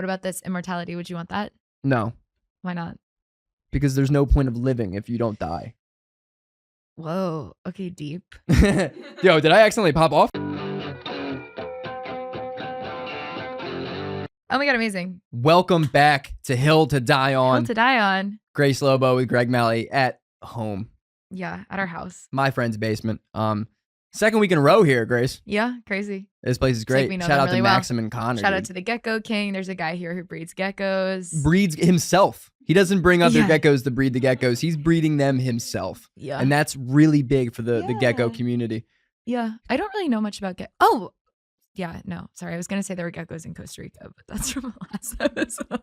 what about this? Immortality. Would you want that? No. Why not? Because there's no point of living if you don't die. Whoa. Okay, deep. Yo, did I accidentally pop off? Oh my God, amazing. Welcome back to Hill to Die On. Hill to Die On. Grace Lobo with Greg Melly at home. Yeah, at our house. My friend's basement. Second week in a row here, Grace. Yeah, crazy. This place is great. Like Shout out really to well. Maxim and Connor. Shout out to the Gecko King. There's a guy here who breeds geckos. Breeds himself. He doesn't bring other geckos to breed the geckos. He's breeding them himself. Yeah. And that's really big for the gecko community. Yeah. I don't really know much about geckos. Oh, yeah. No, sorry. I was going to say there were geckos in Costa Rica, but that's from the last episode.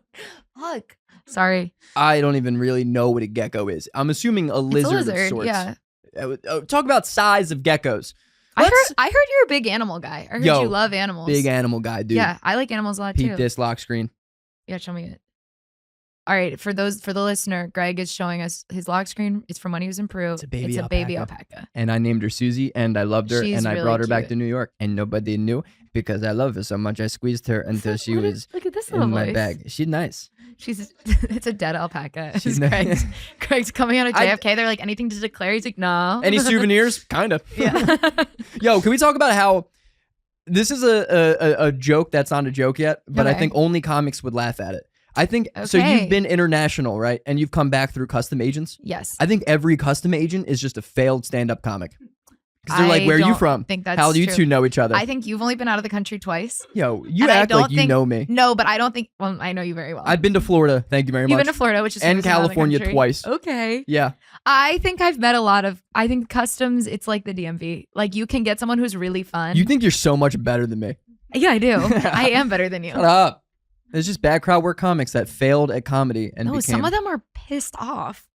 Fuck. Sorry. I don't even really know what a gecko is. I'm assuming a lizard of sorts. Yeah. Talk about size of geckos. I heard you're a big animal guy. I heard you love animals. Big animal guy, dude. Yeah, I like animals a lot too. Peep this lock screen. Yeah, show me it. All right, for the listener, Greg is showing us his lock screen. It's from when he was in Peru. It's a baby alpaca. And I named her Susie, and I loved her, and I brought her back to New York, and nobody knew because I love her so much. I squeezed her until she was look at this little in my bag. She's nice. It's a dead alpaca. She's nice. Greg's coming out of JFK. They're like, anything to declare? He's like, no. Any souvenirs? Kind of. Yeah. Yo, can we talk about how this is a joke that's not a joke yet, but I think only comics would laugh at it. I think, so you've been international, right? And you've come back through custom agents? Yes. I think every custom agent is just a failed stand-up comic. Because they're like, where are you from? How do you two know each other? I think you've only been out of the country twice. Yo, you act like you know me. No, but I don't think, well, I know you very well. I've been to Florida, thank you very much. You've been to Florida, which is and California twice. Okay. Yeah. I think I've met I think customs, it's like the DMV. Like you can get someone who's really fun. You think you're so much better than me. Yeah, I do. I am better than you. Shut up. It's just bad crowd work comics that failed at comedy and became... some of them are pissed off.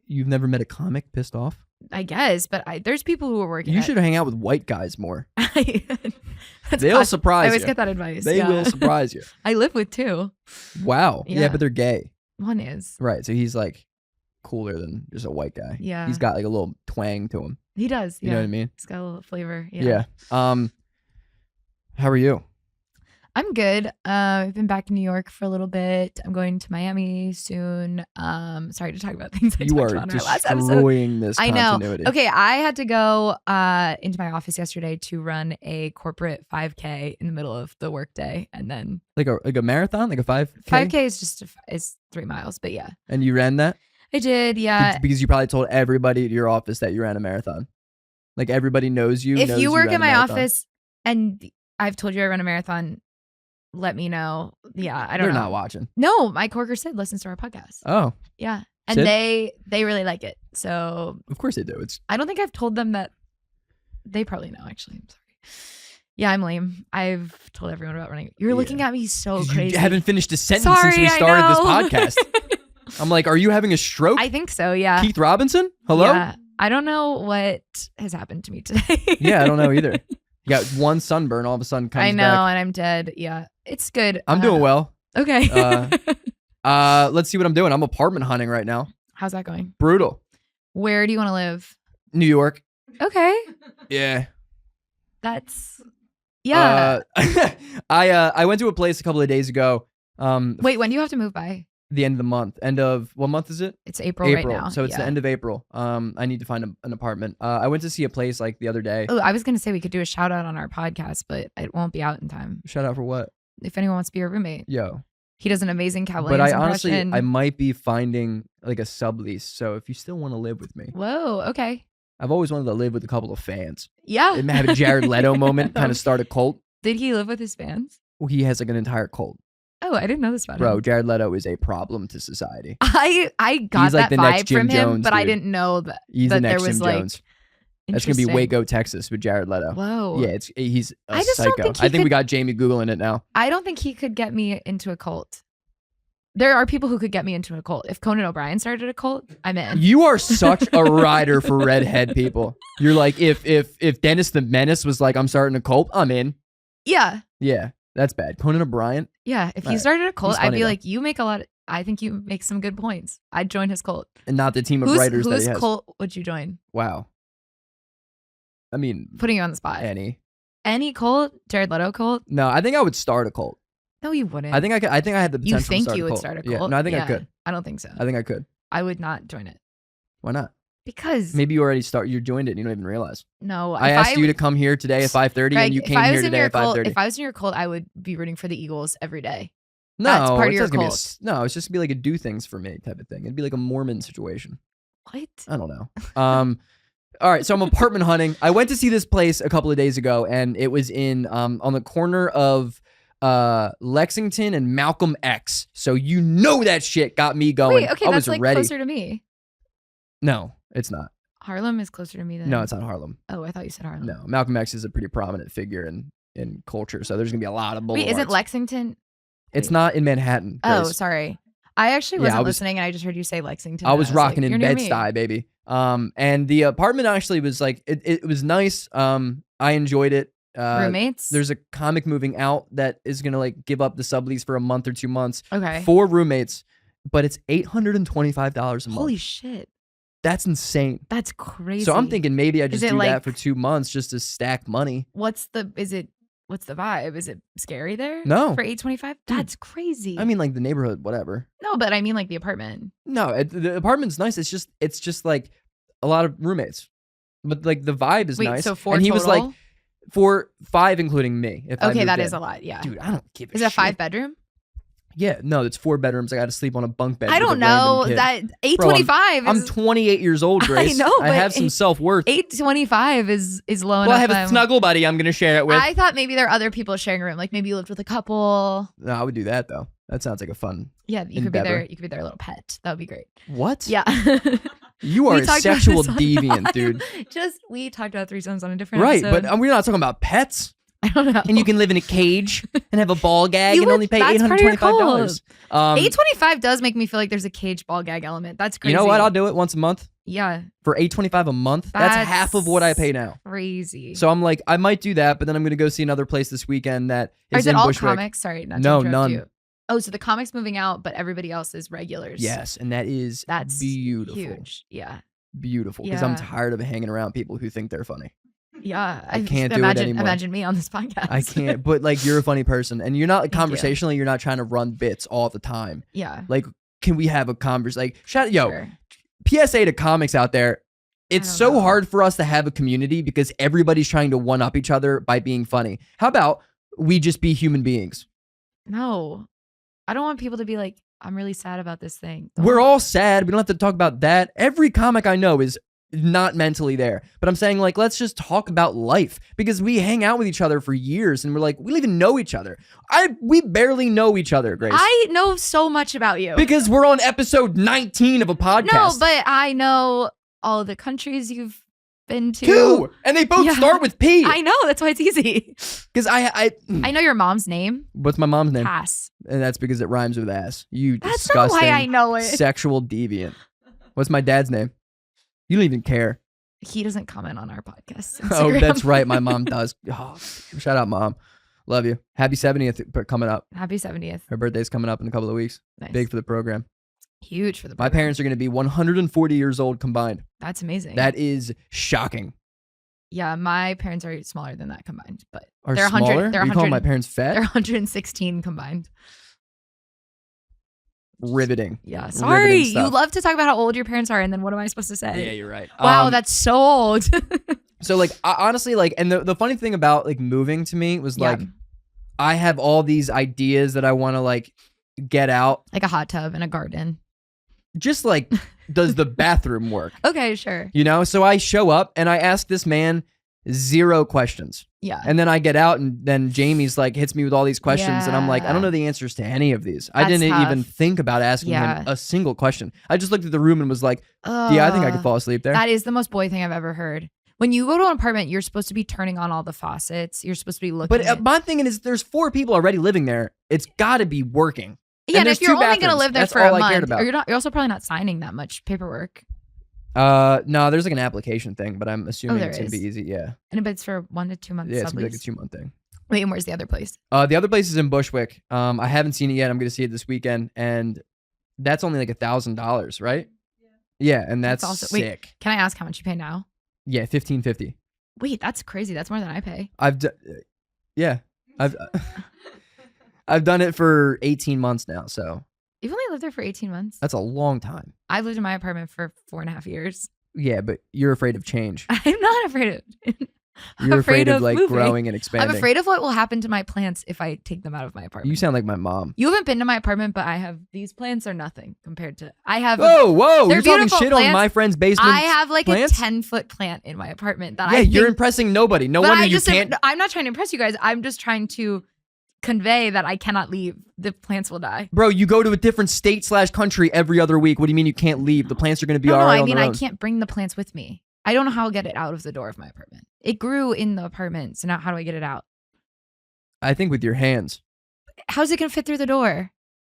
You've never met a comic pissed off? I guess, but there's people who are working. You should hang out with white guys more. They'll surprise you. I always get that advice. They will surprise you. I live with two. Wow. Yeah, but they're gay. One is. Right, so he's like cooler than just a white guy. Yeah. He's got like a little twang to him. He does. You know what I mean? He's got a little flavor. Yeah. How are you? I'm good. I've been back in New York for a little bit. I'm going to Miami soon. Sorry to talk about things I talked about in our last episode. Destroying this continuity. I know. Okay, I had to go into my office yesterday to run a corporate 5K in the middle of the workday, and then like a marathon, like a 5K. 5K is just is 3 miles, but yeah. And you ran that? I did, yeah. Because you probably told everybody at your office that you ran a marathon. Like everybody knows you. If you work in my office and I've told you I run a marathon, let me know. Yeah, I don't know. They're not watching. No, my coworker Sid listens to our podcast. Oh. Yeah. And Sid? they really like it. So of course they do. I don't think I've told them that. They probably know, actually. I'm sorry. Yeah, I'm lame. I've told everyone about running. You're looking at me so crazy. You haven't finished a sentence since we started this podcast. I'm like, are you having a stroke? I think so, yeah. Keith Robinson? Hello? Yeah. I don't know what has happened to me today. Yeah, I don't know either. You got one sunburn, all of a sudden comes back. I know, and I'm dead. Yeah, it's good. I'm doing well. Okay. Let's see what I'm doing. I'm apartment hunting right now. How's that going? Brutal. Where do you want to live? New York. Okay. Yeah. That's... Yeah. I went to a place a couple of days ago. Wait, when do you have to move by? The end of the month. What month is it? It's April right now. So it's the end of April. I need to find an apartment. I went to see a place like the other day. Oh, I was going to say we could do a shout out on our podcast, but it won't be out in time. Shout out for what? If anyone wants to be your roommate. Yo. He does an amazing Cat But Williams honestly, impression. I might be finding like a sublease. So if you still want to live with me. Whoa, okay. I've always wanted to live with a couple of fans. Yeah. And have a Jared Leto moment, kind of start a cult. Did he live with his fans? Well, he has like an entire cult. Oh, I didn't know this about him. Bro, Jared Leto is a problem to society. I got He's like that the vibe next Jim from him, Jones, but dude. I didn't know that, He's that the next there was Jim like... Jones. That's going to be Waco, Texas with Jared Leto. Whoa. Yeah, he's a I just don't psycho. think I think we got Jamie Googling it now. I don't think he could get me into a cult. There are people who could get me into a cult. If Conan O'Brien started a cult, I'm in. You are such a rider for redhead people. You're like, if Dennis the Menace was like, I'm starting a cult, I'm in. Yeah. Yeah, that's bad. Conan O'Brien? Yeah, if he started a cult, He's I'd funny, be though. like, you make a lot of... I think you make some good points. I'd join his cult. And not the team of writers that he Whose has. cult would you join? Wow. I mean... Putting you on the spot. Any Any cult? Jared Leto cult? No, I think I would start a cult. No, you wouldn't. I think I could. I think I had the potential. You think to start you a would cult. start a Yeah, cult? no, I think I could. I don't think so. I think I could. I would not join it. Why not? Because maybe you already you joined it and you don't even realize. No, I asked you to come here today at 5:30 and you came here today at 5:30. If I was in your cult, I would be rooting for the Eagles every day. No, that's part of your cult. No, it's just gonna be like a do things for me type of thing. It'd be like a Mormon situation. What? I don't know. All right, so I'm apartment hunting. I went to see this place a couple of days ago, and it was in on the corner of Lexington and Malcolm X. So you know that shit got me going. Wait, okay, I that's was like ready. closer to me. No, it's not. Harlem is closer to me than. No, it's not Harlem. Oh, I thought you said Harlem. No, Malcolm X is a pretty prominent figure in culture, so there's gonna be a lot of boulevards. Wait, isn't Lexington? It's not in Manhattan. Oh, Grace. sorry. I actually wasn't listening, and I just heard you say Lexington. I was rocking like, in Bed-Stuy, baby. And the apartment actually was like it was nice. I enjoyed it. Roommates? There's a comic moving out that is gonna like give up the sublease for a month or 2 months. Okay. 4 roommates, but it's $825 a month. Holy shit. That's insane. That's crazy. So I'm thinking maybe I just do that for 2 months just to stack money. What's the vibe? Is it scary there? No. For $825? That's crazy. I mean, like the neighborhood, whatever. No, but I mean like the apartment. No, the apartment's nice. It's just like a lot of roommates, but like the vibe is nice. So 4 and he total? was like 5 including me. Okay, that is a lot. Yeah, dude, I don't give a shit. Is it a 5-bedroom? Yeah, no, it's 4 bedrooms. I got to sleep on a bunk bed. I don't know. That $825. I'm 28 years old, Grace. I know. I have some self-worth. $825 is low enough. Well, I have a snuggle buddy I'm gonna share it with. I thought maybe there are other people sharing a room. Like maybe you lived with a couple. No, I would do that though. That sounds like a fun. Yeah, you could be there. You could be their little pet. That would be great. What? Yeah. You are a sexual deviant, dude. We talked about threesomes on a different episode. Right, but we're not talking about pets. I don't know. And you can live in a cage and have a ball gag and only pay $825. $825 does make me feel like there's a cage ball gag element. That's crazy. You know what? I'll do it once a month. Yeah. For $825 a month. That's half of what I pay now. Crazy. So I'm like, I might do that, but then I'm gonna go see another place this weekend that is in all Bushwick. comics? Sorry, not to no, interrupt none. You. Oh, so the comics moving out, but everybody else is regulars. Yes, and that's beautiful. Huge. Yeah. Beautiful. Because I'm tired of hanging around people who think they're funny. Yeah, I can't do it anymore. Imagine me on this podcast. I can't, but like you're a funny person, and you're not conversationally. You're not trying to run bits all the time. Yeah. Like, can we have a conversation? Like, PSA to comics out there. It's so hard for us to have a community because everybody's trying to one up each other by being funny. How about we just be human beings? No, I don't want people to be like, I'm really sad about this thing. We're all sad. We don't have to talk about that. Every comic I know is not mentally there, but I'm saying like, let's just talk about life because we hang out with each other for years and we're like, we don't even know each other. We barely know each other, Grace. I know so much about you because we're on episode 19 of a podcast. No, but I know all the countries you've been to. 2, and they both start with P. I know, that's why it's easy. Because I know your mom's name. What's my mom's name? Cass. And that's because it rhymes with ass. You that's disgusting, not why I know it. Sexual deviant. What's my dad's name? You don't even care. He doesn't comment on our podcast. Oh, that's right. My mom does. Oh, shout out, Mom. Love you. Happy 70th coming up. Happy 70th. Her birthday's coming up in a couple of weeks. Nice. Big for the program. Huge for the program. My parents are going to be 140 years old combined. That's amazing. That is shocking. Yeah, my parents are smaller than that combined, but are they're smaller? 100. Are you calling my parents fat? They're 116 combined. Riveting. Yeah, sorry. Riveting you love to talk about how old your parents are, and then what am I supposed to say? Yeah, you're right. Wow, that's so old. So like, honestly, like, and the funny thing about like moving to me was like, I have all these ideas that I want to like get out. Like a hot tub and a garden. Just like, does the bathroom work? Okay, sure. You know, so I show up and I ask this man 0 questions. Yeah. And then I get out and then Jamie's like hits me with all these questions and I'm like, I don't know the answers to any of these. I didn't even think about asking him a single question. I just looked at the room and was like, yeah, I think I could fall asleep there. That is the most boy thing I've ever heard. When you go to an apartment, you're supposed to be turning on all the faucets. You're supposed to be looking. But my thing is, there's 4 people already living there. It's got to be working. Yeah, and if you're only going to live there for a month, or you're also probably not signing that much paperwork. No, there's like an application thing, but I'm assuming it's gonna be easy. Yeah, and it's for 1 to 2 months. Yeah, it's gonna be like a 2-month thing. Wait, and where's the other place? The other place is in Bushwick. I haven't seen it yet. I'm gonna see it this weekend, and that's only like $1,000, right? Yeah, and that's also sick. Wait, can I ask how much you pay now? Yeah, $1,550. Wait, that's crazy. That's more than I pay. I've done it for 18 months now, so You've only lived there for 18 months. that's a long time. I've lived in my apartment for 4.5 years. Yeah, but you're afraid of change. I'm not afraid of You're afraid of like moving. growing and expanding. I'm afraid of what will happen to my plants if I take them out of my apartment. You sound like my mom. You haven't been to my apartment, but I have these plants are nothing compared to I have. Whoa! they're You're talking beautiful shit plants. on my friend's basement. I have like plants? a 10-foot plant in my apartment that Yeah, I think, you're impressing nobody. No but wonder I you just can't. I'm not trying to impress you guys. I'm just trying to convey that I cannot leave. The plants will die. Bro, you go to a different state/country every other week. What do you mean you can't leave? The plants are going to be all right I on mean their I own. can't bring the plants with me. I don't know how I'll get it out of the door of my apartment. It grew in the apartment, so now how do I get it out? I think with your hands. How's it gonna fit through the door?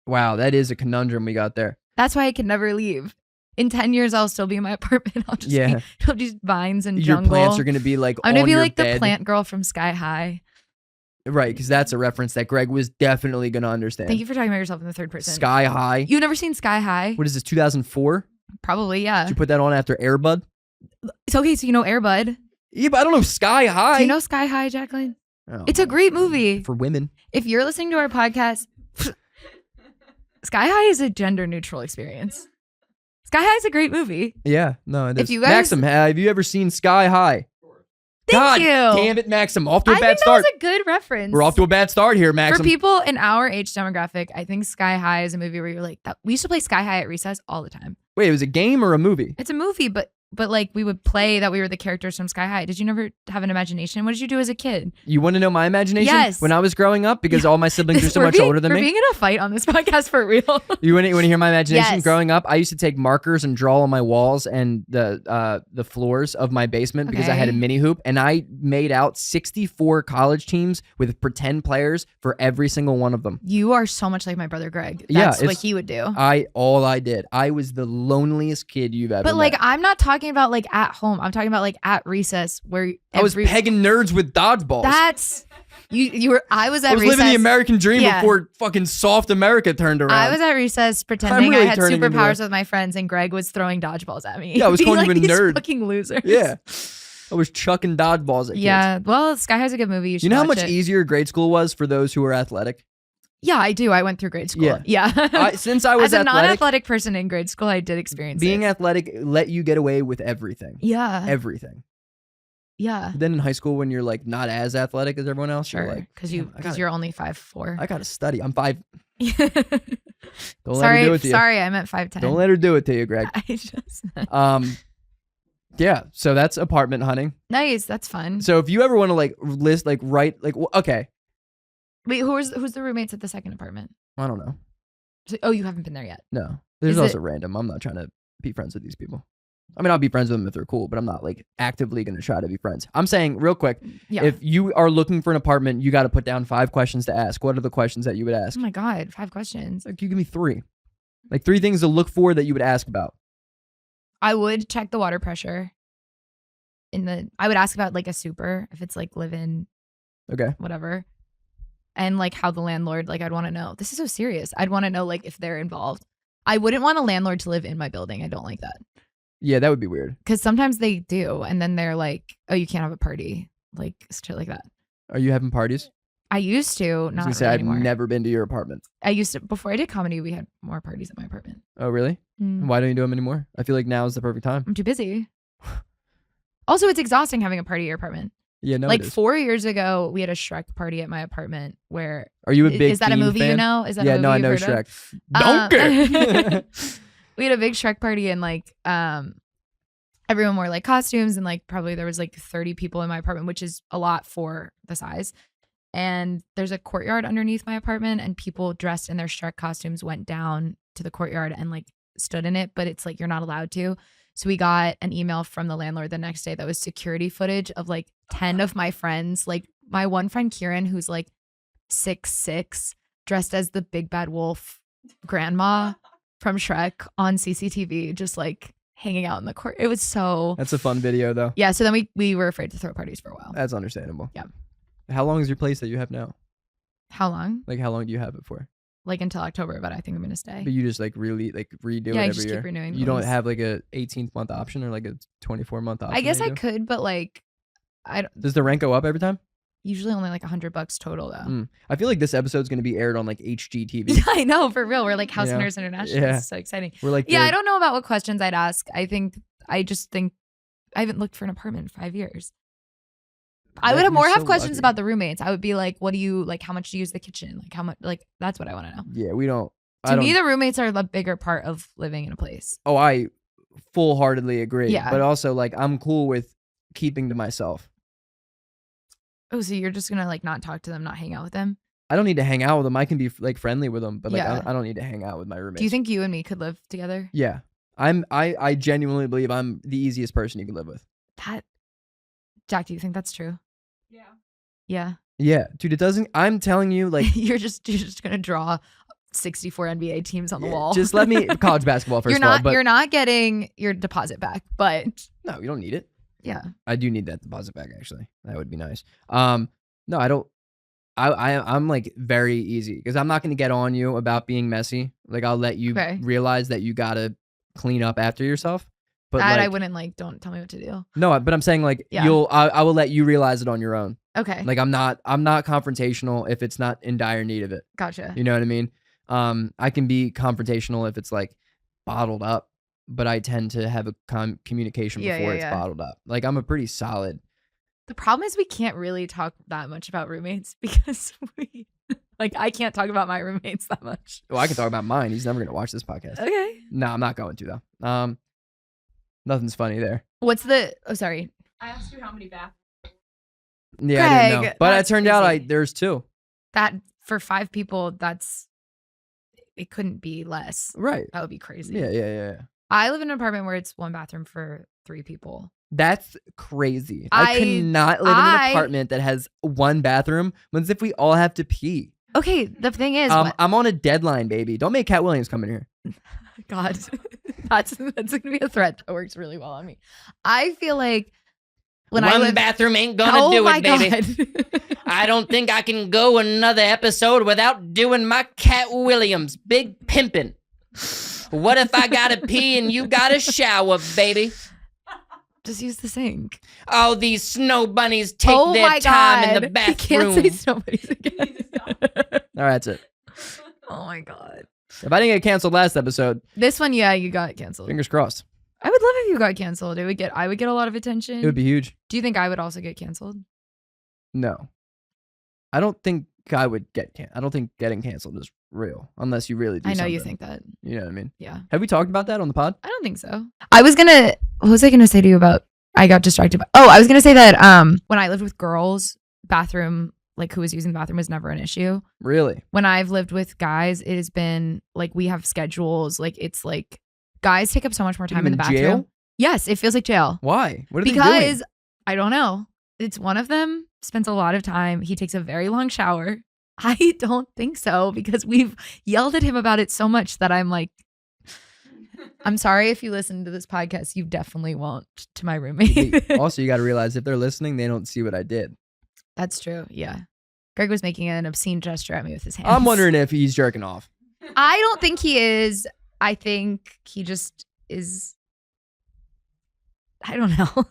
Wow, that is a conundrum we got there. That's why I can never leave. In 10 years, I'll still be in my apartment. I'll just Yeah. it'll just vines and Your jungle. plants are going to be like I'm on gonna be your like bed. the plant girl from Sky High. Right, because that's a reference that Greg was definitely going to understand. Thank you for talking about yourself in the third person. Sky High. You've never seen Sky High? What is this, 2004? Probably, yeah. Did you put that on after Air Bud? It's okay, so you know Air Bud. Yeah, but I don't know Sky High. Do you know Sky High, Jaclyn? Oh, It's a great movie. for women. If you're listening to our podcast, Sky High is a gender neutral experience. Sky High is a great movie. Yeah, no, it is. If you guys- Maxim, have you ever seen Sky High? Thank God you. damn it, Maxim. Off to a I bad think that start. was a good reference. We're off to a bad start here, For Maxim. people in our age demographic, I think Sky High is a movie where you're like, that. We used to play Sky High at recess all the time. Wait, it was a game or a movie? It's a movie, but like we would play that we were the characters from Sky High. Did you never have an imagination? What did you do as a kid? You want to know my imagination? Yes. When I was growing up, because all my siblings are so We're much being- older than we're me. being in a fight on this podcast for real. You want to hear my imagination? Yes. Growing up, I used to take markers and draw on my walls and the floors of my basement because I had a Okay. mini hoop, and I made out 64 college teams with pretend players for every single one of them. You are so much like my brother Greg. Yeah, That's what it's- he would do. All I did. I was the loneliest kid you've ever But like, met. I'm not talking about like at home. I'm talking about like at recess where I was pegging nerds with dodgeballs. That's you were. I was at I was recess. living the American dream Yeah. before fucking soft America turned around. I was at recess pretending really I had turning into superpowers with my friends, and Greg was throwing dodgeballs at me. Yeah, I was Being calling you like, a "These nerd." fucking losers. Yeah. I was chucking dodgeballs at kids. Yeah. Well, Sky High's a good movie. You should You know how watch much it. easier grade school was for those who were athletic? Yeah, I do. I went through grade school. Yeah. Yeah. Since I was As a athletic, non-athletic person in grade school, I did experience being it. athletic let you get away with everything. Yeah. Everything. Yeah. Then in high school, when you're like not as athletic as everyone else, you're Sure. like, Because "Damn, you're only 5'4". I gotta study. I'm 5. Don't let her do sorry, it to you. sorry, I meant 5'10". Don't let her do it to you, Greg. I just Yeah. So that's apartment hunting. nice. That's fun. So if you ever want to like list, like write, like okay, Wait, who's the roommates at the second apartment? I don't know. Oh, you haven't been there yet. No, there's Is also it- random. I'm not trying to be friends with these people. I mean, I'll be friends with them if they're cool, but I'm not like actively going to try to be friends. I'm saying real quick, Yeah. if you are looking for an apartment, you got to put down 5 questions to ask. What are the questions that you would ask? Oh my God, 5 questions. Like, you give me 3. Like 3 things to look for that you would ask about. I would check the water pressure. I would ask about like a super, if it's like live-in, Okay. whatever. And like how the landlord, like I'd want to know. This is so serious. I'd want to know like if they're involved. I wouldn't want a landlord to live in my building. I don't like that. Yeah, that would be weird. Because sometimes they do. And then they're like, oh, you can't have a party. Like shit like that. Are you having parties? I used to, I was not gonna say really I've anymore. never been to your apartment. I used to, before I did comedy, we had more parties at my apartment. Oh, really? Mm. Why don't you do them anymore? I feel like now is the perfect time. I'm too busy. Also, it's exhausting having a party at your apartment. Yeah, no. like it is. 4 years ago, we had a Shrek party at my apartment where Are you a big is that a Fiend movie fan? you know? Is that Yeah, a movie no, I you've know heard of? Shrek. Donkey. We had a big Shrek party and like everyone wore like costumes and like probably there was like 30 people in my apartment, which is a lot for the size. And there's a courtyard underneath my apartment and people dressed in their Shrek costumes went down to the courtyard and like stood in it, but it's like you're not allowed to. So we got an email from the landlord the next day that was security footage of like 10 of my friends, like my one friend Kieran, who's like 6'6", dressed as the big bad wolf grandma from Shrek on CCTV, just like hanging out in the court. It was so That's a fun video, though. yeah. So then we were afraid to throw parties for a while. That's understandable. Yeah. How long is your place that you have now? How long? Like, how long do you have it for? Like until October, but I think I'm gonna stay. But you just like really like redo Yeah, I it just every keep year. renewing the You don't lease. have like a 18-month option or like a 24-month option. I guess that I you do? could, but like Does the rent go up every time? usually only like $100 total though. I feel like this episode's going to be aired on like HGTV. I know, for real. We're like House Hunters International. Yeah. It's so exciting. We're like, I don't know about what questions I'd ask. I just think I haven't looked for an apartment in 5 years. I would have questions about the roommates. I would be like, what do you like? How much do you use the kitchen? Like how much? Like that's what I want to know. Yeah, we don't. To me, the roommates are the bigger part of living in a place. Oh, I full-heartedly agree. Yeah. But also, like, I'm cool with keeping to myself. Oh, so you're just gonna like not talk to them, not hang out with them? I don't need to hang out with them. I can be like friendly with them, but like I don't need to hang out with my roommates. Do you think you and me could live together? Yeah. I genuinely believe I'm the easiest person you can live with. Jack, do you think that's true? Yeah. Yeah. Yeah, dude, it doesn't. I'm telling you, like, you're just gonna draw 64 NBA teams on the wall. Just let me college basketball first of all. But you're not getting your deposit back, but no, you don't need it. Yeah, I do need that deposit back. Actually, that would be nice. No, I don't. I'm like very easy because I'm not gonna get on you about being messy. Like I'll let you realize that you gotta clean up after yourself. But that like, I wouldn't like. Don't tell me what to do. No, but I'm saying like I will let you realize it on your own. Okay. Like I'm not confrontational if it's not in dire need of it. Gotcha. You know what I mean? I can be confrontational if it's like bottled up, but I tend to have a communication before it's bottled up. Like I'm a pretty solid. The problem is we can't really talk that much about roommates because I can't talk about my roommates that much. Well, I can talk about mine. He's never gonna watch this podcast. Okay. No, I'm not going to though. Nothing's funny there. Sorry. I asked you how many bathrooms. Yeah, I didn't know. But it turned out there's 2. That for 5 people, it couldn't be less. Right. That would be crazy. Yeah. I live in an apartment where it's 1 bathroom for 3 people. That's crazy. I could not live in an apartment that has 1 bathroom. What if we all have to pee? Okay, the thing is, I'm on a deadline, baby. Don't make Cat Williams come in here. God, that's gonna be a threat that works really well on me. I feel like when One bathroom ain't gonna do it, baby. I don't think I can go another episode without doing my Cat Williams big pimpin'. What if I gotta pee and you gotta shower, baby? Just use the sink. Oh, these snow bunnies take their time in the bathroom. You can't say snow bunnies again. All right, that's it. Oh my God. If I didn't get canceled last episode, this one, you got canceled. Fingers crossed. I would love if you got canceled. I would get a lot of attention. It would be huge. Do you think I would also get canceled? No. I don't think I would get canceled. I don't think getting canceled is real unless you really do I know something. you think that. You know what I mean? Yeah. Have we talked about that on the pod? I don't think so. What was I gonna say to you about, I got distracted. I was gonna say that when I lived with girls, bathroom, like who was using the bathroom was never an issue. Really? When I've lived with guys, it has been like we have schedules. Like it's like guys take up so much more time in the bathroom. Jail? Yes, it feels like jail. Why? What are because they doing? I don't know. It's one of them spends a lot of time. He takes a very long shower. I don't think so because we've yelled at him about it so much that I'm like, I'm sorry if you listen to this podcast. You definitely won't to my roommate. Also, you got to realize if they're listening, they don't see what I did. That's true. Yeah. Greg was making an obscene gesture at me with his hands. I'm wondering if he's jerking off. I don't think he is. I think he just is. I don't know.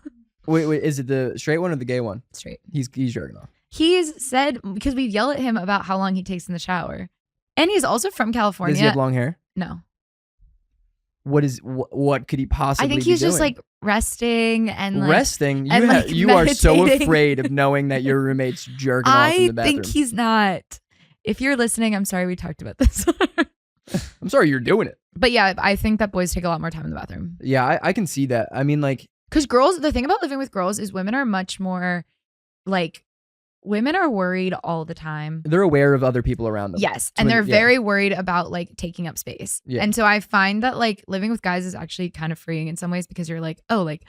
Wait, is it the straight one or the gay one? Straight. He's jerking off. He's said, because we yell at him about how long he takes in the shower. And he's also from California. Does he have long hair? No. What could he possibly be I think he's doing? just like resting and like resting. You are so afraid of knowing that your roommate's jerking off in the bathroom. I think he's not. If you're listening, I'm sorry we talked about this. I'm sorry you're doing it. But yeah, I think that boys take a lot more time in the bathroom. Yeah, I can see that. I mean, like, because girls, the thing about living with girls is women are much more like, women are worried all the time. They're aware of other people around them. Yes. And they're very worried about like taking up space. Yeah. And so I find that like living with guys is actually kind of freeing in some ways because you're like, oh, like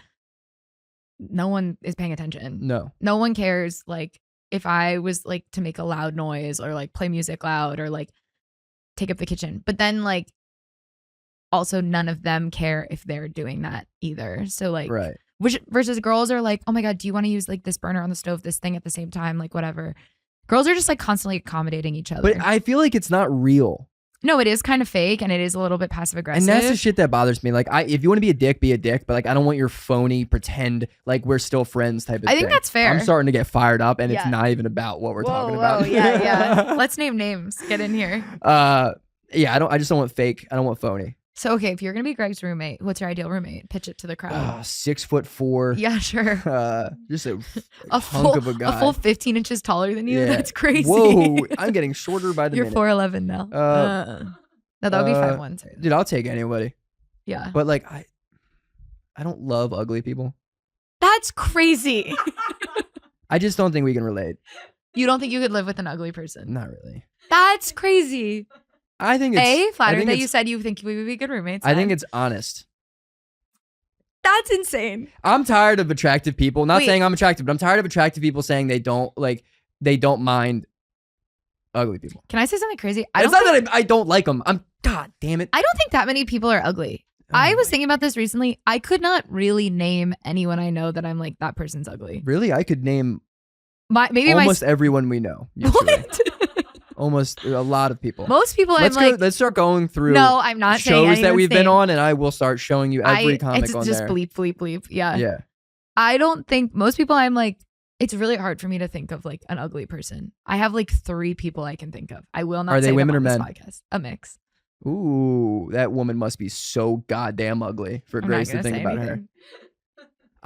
no one is paying attention. No one cares. Like if I was like to make a loud noise or like play music loud or like take up the kitchen. But then like also none of them care if they're doing that either. So like, right. Which versus girls are like, oh my God, do you want to use like this burner on the stove, this thing at the same time, like whatever. Girls are just like constantly accommodating each other. But I feel like it's not real. No, it is kind of fake and it is a little bit passive aggressive. And that's the shit that bothers me. Like, if you want to be a dick, but like, I don't want your phony pretend like we're still friends type of thing. I think that's fair. I'm starting to get fired up, and Yeah. it's not even about what we're talking Whoa, about. yeah. Let's name names. Get in here. Yeah, I just don't want fake. I don't want phony. So, okay, if you're going to be Greg's roommate, what's your ideal roommate? Pitch it to the crowd. 6'4". Yeah, sure. Just a A hunk of a guy. full 15 inches taller than you? Yeah. That's crazy. Whoa, I'm getting shorter by the You're minute. 4'11" now. No, that would be 5'1". Sorry. Dude, I'll take anybody. Yeah. But like, I don't love ugly people. That's crazy. I just don't think we can relate. You don't think you could live with an ugly person? Not really. That's crazy. I think it's Flattered that you said you think we would be good roommates. I think it's honest. That's insane. I'm tired of attractive people. Not Wait. saying I'm attractive, but I'm tired of attractive people saying they don't mind ugly people. Can I say something crazy? It's not that I don't like them. God damn it. I don't think that many people are ugly. I was thinking about this recently. I could not really name anyone I know that I'm like, that person's ugly. Really? I could name Maybe almost everyone we know. What? Almost a lot of people. Most people Let's start going through no, I'm not saying shows that we've been name. on, and I will start showing you every comic it's on just there. bleep. Yeah. Yeah. I don't think most people I'm like, it's really hard for me to think of like an ugly person. I have like 3 people I can think of. I will not Are they say them women on or this men? podcast. A mix. Ooh, that woman must be so goddamn ugly for I'm Grace not to gonna think say about anything. her.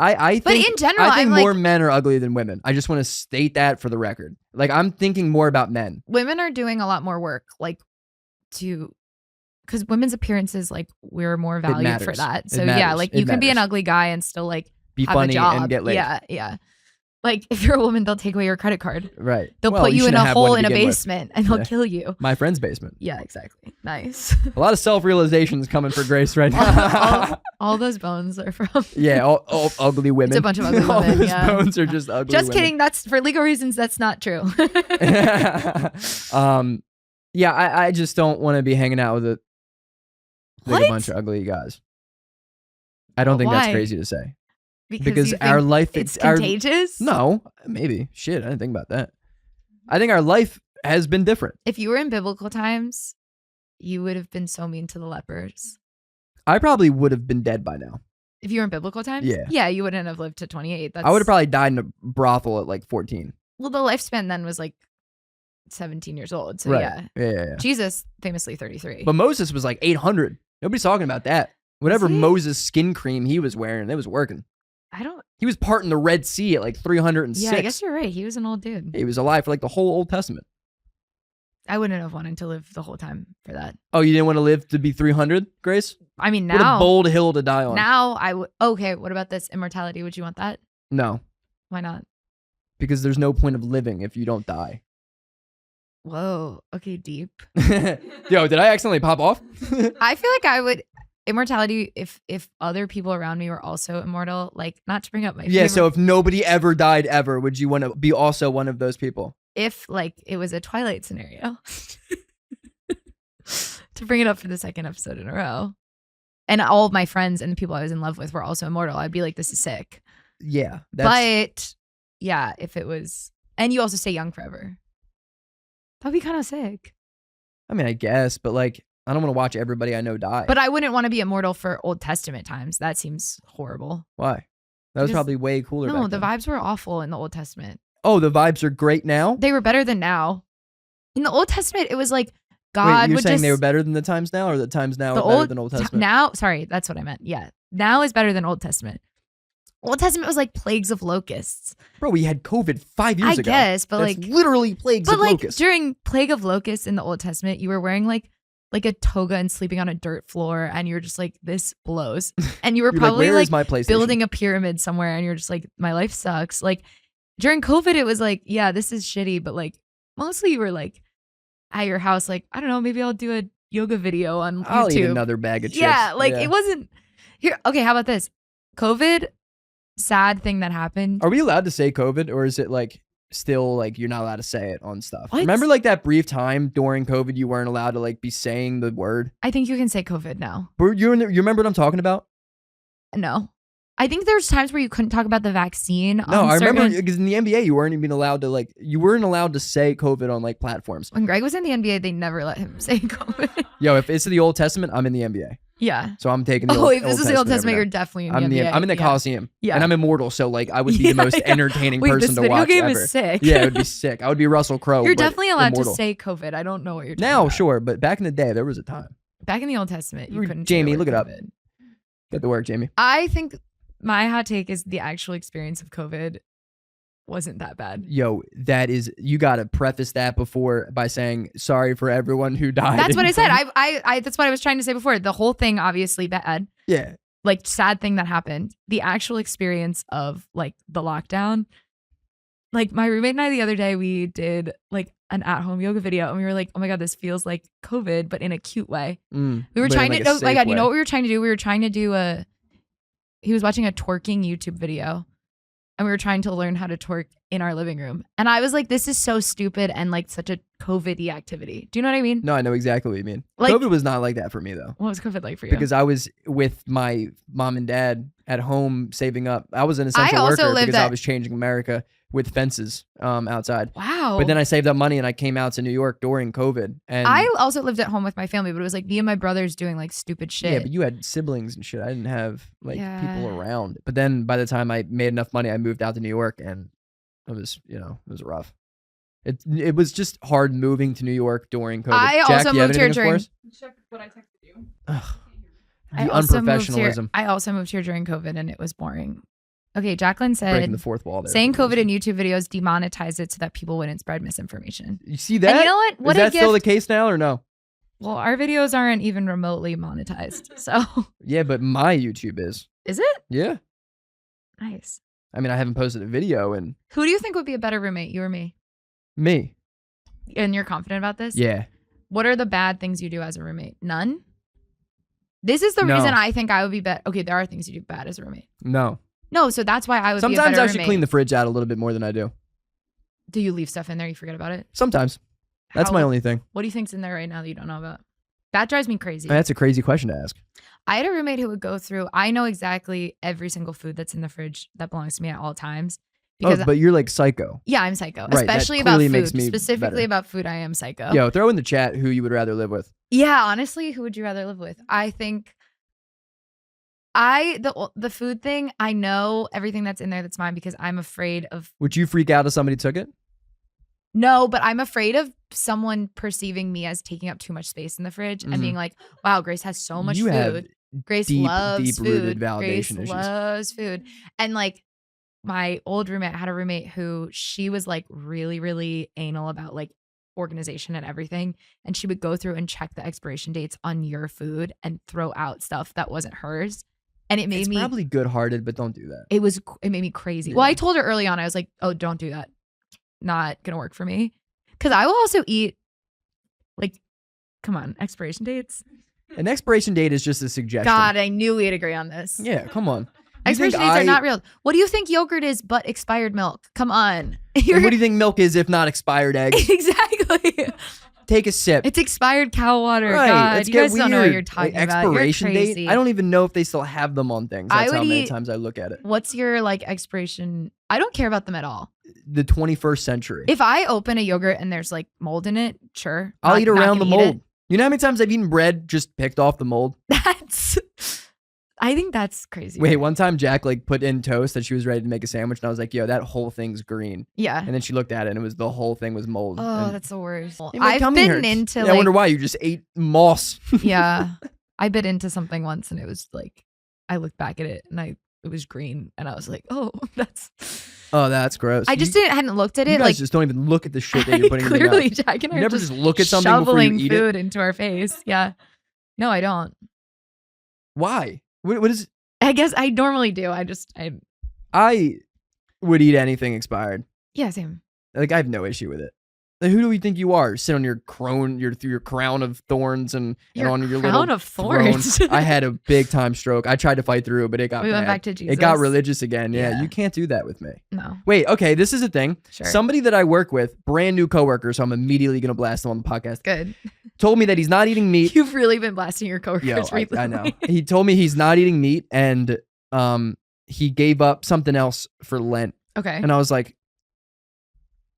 I think, But in general, I think I'm more like, men are ugly than women. I just want to state that for the record. Like, I'm thinking more about men. women are doing a lot more work, like because women's appearances, like we're more valued for matters. that. It So yeah, matters. like It you can be an matters. ugly guy and still like Be have a funny job. and get laid. Yeah. Like if you're a woman, they'll take away your credit card. Right. They'll Well, put you in shouldn't a have one hole to in a begin with. basement and they'll Yeah. kill you. My friend's basement. Yeah, exactly. Nice. A lot of self-realizations coming for Grace right now. all those bones are from. Yeah, all ugly women. It's a bunch of ugly All women, those yeah. bones are just ugly Just women. kidding. That's for legal reasons. That's not true. Yeah, I just don't want to be hanging out with a What? bunch of ugly guys. I don't think that's Why? crazy to say. because you our think life it's our, contagious. No, maybe. Shit, I didn't think about that. I think our life has been different. If you were in biblical times, you would have been so mean to the lepers. I probably would have been dead by now. If you were in biblical times, Yeah. you wouldn't have lived to 28. I would have probably died in a brothel at like 14. Well, the lifespan then was like 17 years old. So Right. yeah. Yeah. Jesus famously 33. But Moses was like 800. Nobody's talking about that. Whatever Was he? Moses skin cream he was wearing, it was working. I don't. He was parting the Red Sea at like 306. Yeah, I guess you're right. He was an old dude. He was alive for like the whole Old Testament. I wouldn't have wanted to live the whole time for that. Oh, you didn't want to live to be 300, Grace? I mean, What a now, bold hill to die on. now I would. Okay, what about this immortality? Would you want that? No, Why not? because there's no point of living if you don't die. Whoa. Okay, deep. Yo, did I accidentally pop off? I feel like I would immortality if other people around me were also immortal. Like, not to bring up my Yeah, favorite, so if nobody ever died ever, would you want to be also one of those people? if like it was a Twilight scenario, to bring it up for the second episode in a row, and all of my friends and the people I was in love with were also immortal, I'd be like, this is sick. Yeah. But yeah, if it was, and you also stay young forever, that'd be kind of sick. I mean, I guess, but like, I don't want to watch everybody I know die. But I wouldn't want to be immortal for Old Testament times. That seems horrible. Why? That was Because- probably way cooler. No, back the then. vibes were awful in the Old Testament. Oh, the vibes are great now? They were better than now. In the Old Testament, it was like Wait, God you're would saying just they were better than the times now, or the times now the are better old than Old Testament? now. Sorry, that's what I meant. Yeah, now is better than Old Testament. Old Testament was like plagues of locusts. Bro, we had COVID 5 years I ago. guess, but That's like, literally plagues but of like locusts. during plague of locusts in the Old Testament, you were wearing like a toga and sleeping on a dirt floor, and you're just like, this blows. And you were You're probably where is like my PlayStation? building a pyramid somewhere, and you're just like, my life sucks. Like during COVID, it was like, yeah, this is shitty, but like mostly you were like at your house, like, I don't know, maybe I'll do a yoga video on I'll eat YouTube. another bag of chips. Yeah, like it wasn't here. Okay, how about this? COVID, sad thing that happened. Are we allowed to say COVID, or is it like still like you're not allowed to say it on stuff? What? Remember like that brief time during COVID you weren't allowed to like be saying the word? I think you can say COVID now. You remember what I'm talking about? No. I think there's times where you couldn't talk about the vaccine. No, I remember because in the NBA you weren't even allowed to you weren't allowed to say COVID on like platforms. When Greg was in the NBA, they never let him say COVID. Yo, if it's the Old Testament, I'm in the NBA. Yeah. So I'm taking the if this is the Old Testament, you're definitely in the NBA. I'm in the Coliseum. Yeah. And I'm immortal, so like I would be the most entertaining person to watch video game ever. is sick. Yeah, it would be sick. I would be Russell Crowe. You're definitely allowed immortal. to say COVID. I don't know what you're talking now, about. sure, but back in the day, there was a time. Back in the Old Testament, you couldn't. Jamie, say look it up. COVID. Get to work, Jamie. I think my hot take is the actual experience of COVID wasn't that bad. Yo, that is, you got to preface that before by saying sorry for everyone who died. That's what I said. I that's what I was trying to say before. The whole thing, obviously bad. Yeah. Like sad thing that happened. The actual experience of like the lockdown. Like my roommate and I the other day, we did like an at-home yoga video, and we were like, "Oh my god, this feels like COVID, but in a cute way." We were trying to. Oh my god, you know what we were trying to do? We were trying to do a. He was watching a twerking YouTube video, and we were trying to learn how to twerk in our living room. And I was like, "This is so stupid and like such a COVID-y activity." Do you know what I mean? No, I know exactly what you mean. Like, COVID was not like that for me though. What was COVID like for you? Because I was with my mom and dad at home saving up. I was an essential also worker lived because I at- was changing America with fences outside. Wow. But then I saved up money and I came out to New York during COVID. And I also lived at home with my family, but it was like me and my brothers doing like stupid shit. yeah, but you had siblings and shit. I didn't have like Yeah. people around. But then by the time I made enough money, I moved out to New York, and it was, it was rough. It was just hard moving to New York during COVID. I Jack, also do you have moved here anything for during. us? Check what I texted you. Ugh, I the also moved unprofessionalism. here. I also moved here during COVID, and it was boring. Okay, Jaclyn said Breaking the fourth wall there. saying COVID in YouTube videos demonetized it so that people wouldn't spread misinformation. You see that? And you know what? What Is a that still the gift. case now or no? Well, our videos aren't even remotely monetized. So Yeah, but my YouTube is. is it? Yeah. Nice. I mean, I haven't posted a video in Who do you think would be a better roommate, you or me? me. And you're confident about this? Yeah. What are the bad things you do as a roommate? None? This is the No. reason I think I would be bad. Okay, there are things you do bad as a roommate. No. No, so that's why I would be a Sometimes better I should roommate. clean the fridge out a little bit more than I do. Do you leave stuff in there? You forget about it? Sometimes. That's How- my only thing. What do you think's in there right now that you don't know about? That drives me crazy. That's a crazy question to ask. I had a roommate who would go through, I know exactly every single food that's in the fridge that belongs to me at all times. Because But you're like psycho. yeah, I'm psycho. Right, that Especially about clearly food. makes me Specifically better. about food, I am psycho. Yo, throw in the chat who you would rather live with. Yeah, honestly, who would you rather live with? I think the food thing, I know everything that's in there that's mine because I'm afraid of Would you freak out if somebody took it? no, but I'm afraid of someone perceiving me as taking up too much space in the fridge and being like, wow, Grace has so much You have food. Grace deep, loves deep-rooted food. validation Grace issues. loves food. And like my old roommate had a roommate who she was like really, really anal about like organization and everything. And she would go through and check the expiration dates on your food and throw out stuff that wasn't hers. And it made It's me probably good-hearted, but don't do that. it made me crazy. Well, I told her early on, I was like, oh, don't do that. Not gonna work for me. Cause I will also eat like, come on, expiration dates. An expiration date is just a suggestion. God, I knew we'd agree on this. Yeah, come on. You Expiration think dates are not real. What do you think yogurt is but expired milk? Come on. And what do you think milk is if not expired eggs? Exactly. Take a sip. It's expired cow water. Right, God, let's you get guys don't know what weird. you're talking Like, about. expiration You're date? crazy. I don't even know if they still have them on things. I That's how would many eat- times I look at it. What's your like expiration? I don't care about them at all. The 21st century. If I open a yogurt and there's like mold in it, sure. I'll not- eat not around the gonna eat it. mold. You know how many times I've eaten bread just picked off the mold? I think that's crazy. Wait, one time Jack like put in toast that she was ready to make a sandwich, and I was like, "Yo, that whole thing's green." Yeah. And then she looked at it, and it was the whole thing was mold. Oh, And that's the worst. Yeah, my I've tummy been hurts. into Yeah, like I wonder why you just ate moss. yeah. I bit into something once and it was like I looked back at it and it was green and I was like, oh, that's Oh, that's gross. I just hadn't looked at You it guys like just don't even look at the shit that you're putting in your mouth. clearly Jack and I You are never just look at something before you shoveling eat it? food into our face. Yeah. No, I don't. Why? What is? I guess I normally do. I would eat anything expired. Yeah, same. Like I have no issue with it. Like, who do you think you are? Sit on your crown of thorns and Your on your crown little of thorns. throne. I had a big time stroke. I tried to fight through, but it got We went bad. back to Jesus. It got religious again. Yeah, Yeah. you can't do that with me. No. Wait, okay, this is a thing. Sure. Somebody that I work with, brand new coworker, so I'm immediately gonna blast him on the podcast. Good. Told me that he's not eating meat. You've really been blasting your coworkers Yo, recently. I know. He told me he's not eating meat, and he gave up something else for Lent. Okay. And I was like,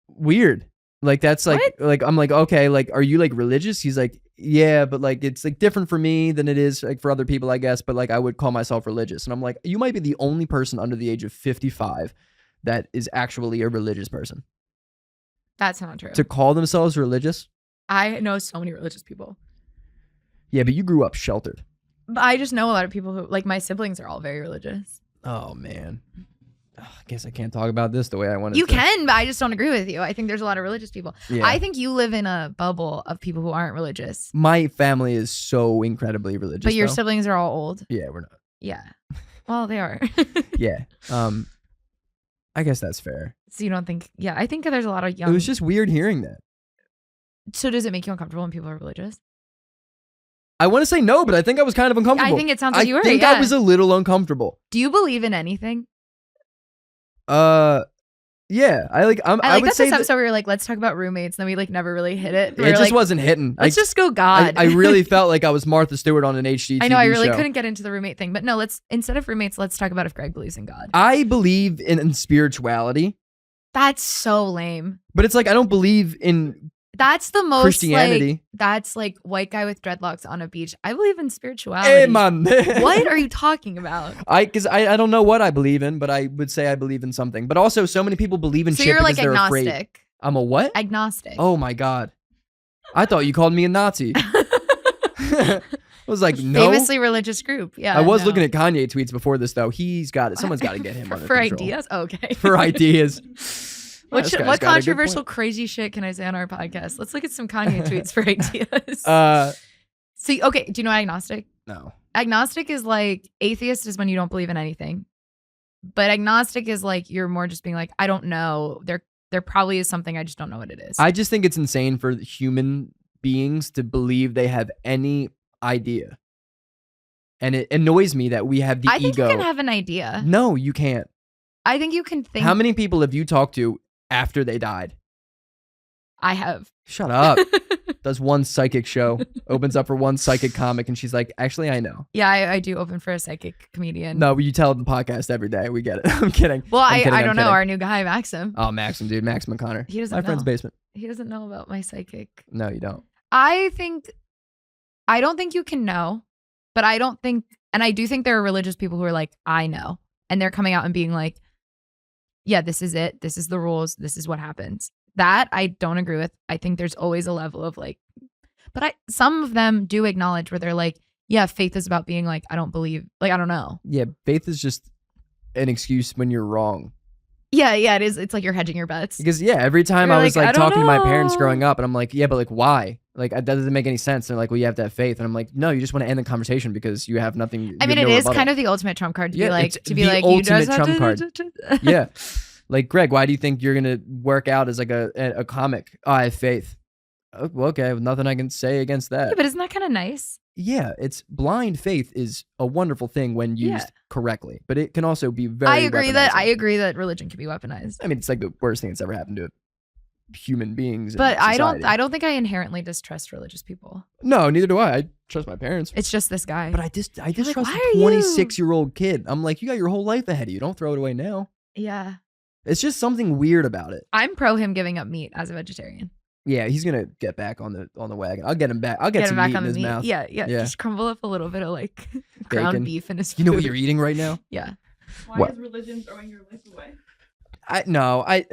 weird. Like, that's like, I'm like, okay, like, are you like religious? He's like, yeah, but like, it's like different for me than it is like for other people, I guess. But like, I would call myself religious. And I'm like, you might be the only person under the age of 55 that is actually a religious person. That's not true. To call themselves religious? I know so many religious people. Yeah, but you grew up sheltered. But I just know a lot of people who, like, my siblings are all very religious. Oh, man. I guess I can't talk about this the way I want to. You can, but I just don't agree with you. I think there's a lot of religious people. Yeah. I think you live in a bubble of people who aren't religious. My family is so incredibly religious. But your siblings are all old. Yeah, we're not. Yeah. Well, they are. Yeah. I guess that's fair. So you don't think, yeah, I think there's a lot of young. It was just weird hearing that. So does it make you uncomfortable when people are religious? I want to say no, but I think I was kind of uncomfortable. I think it sounds like you were. I think I was a little uncomfortable. Do you believe in anything? Yeah. I would that's say this episode where you're like, let's talk about roommates. And then we like never really hit it. It just wasn't hitting. Let's just go God. I really felt like I was Martha Stewart on an HGTV I know, I really show. couldn't get into the roommate thing. But no, instead of roommates, let's talk about if Greg believes in God. I believe in spirituality. That's so lame. But it's like, I don't believe in that's the most Christianity. Like, that's like white guy with dreadlocks on a beach. I believe in spirituality. Hey, man. What are you talking about? Because I don't know what I believe in, but I would say I believe in something. But also, so many people believe in shit you're because like they're agnostic. Afraid. I'm a what? Agnostic. Oh my God. I thought you called me a Nazi. I was like, no. Famously religious group. Yeah. I was looking at Kanye tweets before this, though. He's got it. Someone's got to get him under for control. ideas? Okay. For ideas. What controversial, crazy shit can I say on our podcast? Let's look at some Kanye tweets for ideas. See, okay, do you know agnostic? No. Agnostic is like, atheist is when you don't believe in anything. But agnostic is like, you're more just being like, I don't know. There probably is something, I just don't know what it is. I just think it's insane for human beings to believe they have any idea. And it annoys me that we have the ego. I think you can have an idea. No, you can't. I think you can think. How many people have you talked to after they died? I have. Shut up. Does one psychic show, opens up for one psychic comic, and she's like, actually, I know. Yeah, I do open for a psychic comedian. No, you tell the podcast every day. We get it. I'm kidding. Well, I don't know. Our new guy, Maxim. Oh, Maxim, dude. Maxim O'Connor. He doesn't know. My friend's basement. He doesn't know about my psychic. No, you don't. I don't think you can know, but I don't think, and I do think there are religious people who are like, I know. And they're coming out and being like, yeah, this is it. This is the rules. This is what happens. That I don't agree with. I think there's always a level of like, but some of them do acknowledge where they're like, yeah, faith is about being like, I don't believe, like, I don't know. Yeah, faith is just an excuse when you're wrong. Yeah, it is. It's like you're hedging your bets. Because yeah, every time I was like talking to my parents growing up, and I'm like, yeah, but like, why? Like, that doesn't make any sense. They're like, well, you have to have faith, and I'm like, no, you just want to end the conversation because you have nothing. I mean, it is kind of the ultimate trump card to be like, you just have to. Yeah, like Greg, why do you think you're gonna work out as like a comic? Oh, I have faith. Oh, well, okay, nothing I can say against that. Yeah, but isn't that kind of nice? Yeah, it's blind faith is a wonderful thing when used correctly, but it can also be very. I agree that religion can be weaponized. I mean, it's like the worst thing that's ever happened to human beings. But I don't think I inherently distrust religious people. No, neither do I. I trust my parents. It's just this guy. But I distrust a 26-year-old kid. I'm like, you got your whole life ahead of you. Don't throw it away now. Yeah. It's just something weird about it. I'm pro him giving up meat as a vegetarian. Yeah, he's gonna get back on the wagon. I'll get him back. I'll get some meat in his mouth. Yeah. Just crumble up a little bit of like ground beef in his food. You know what you're eating right now? Yeah. Why is religion throwing your life away?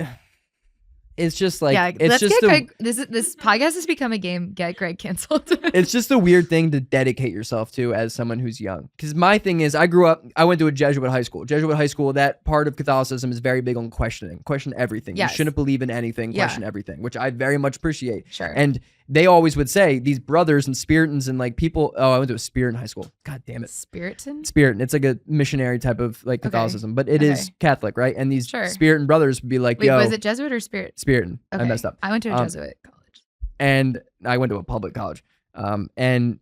It's just like let's get Greg. This podcast has become a game. Get Greg canceled. It's just a weird thing to dedicate yourself to as someone who's young. Because my thing is, I went to a Jesuit high school. Jesuit high school, that part of Catholicism is very big on questioning. Question everything. Yes. You shouldn't believe in anything. Question everything, which I very much appreciate. Sure. And they always would say, these brothers and Spiritans and like people. Oh, I went to a Spirit high school. God damn it. Spiritan. It's like a missionary type of like Catholicism, but it is Catholic, right? And these Spiritan brothers would be like, wait, was it Jesuit or Spirit? Spiritan. Okay. I messed up. I went to a Jesuit college. And I went to a public college. And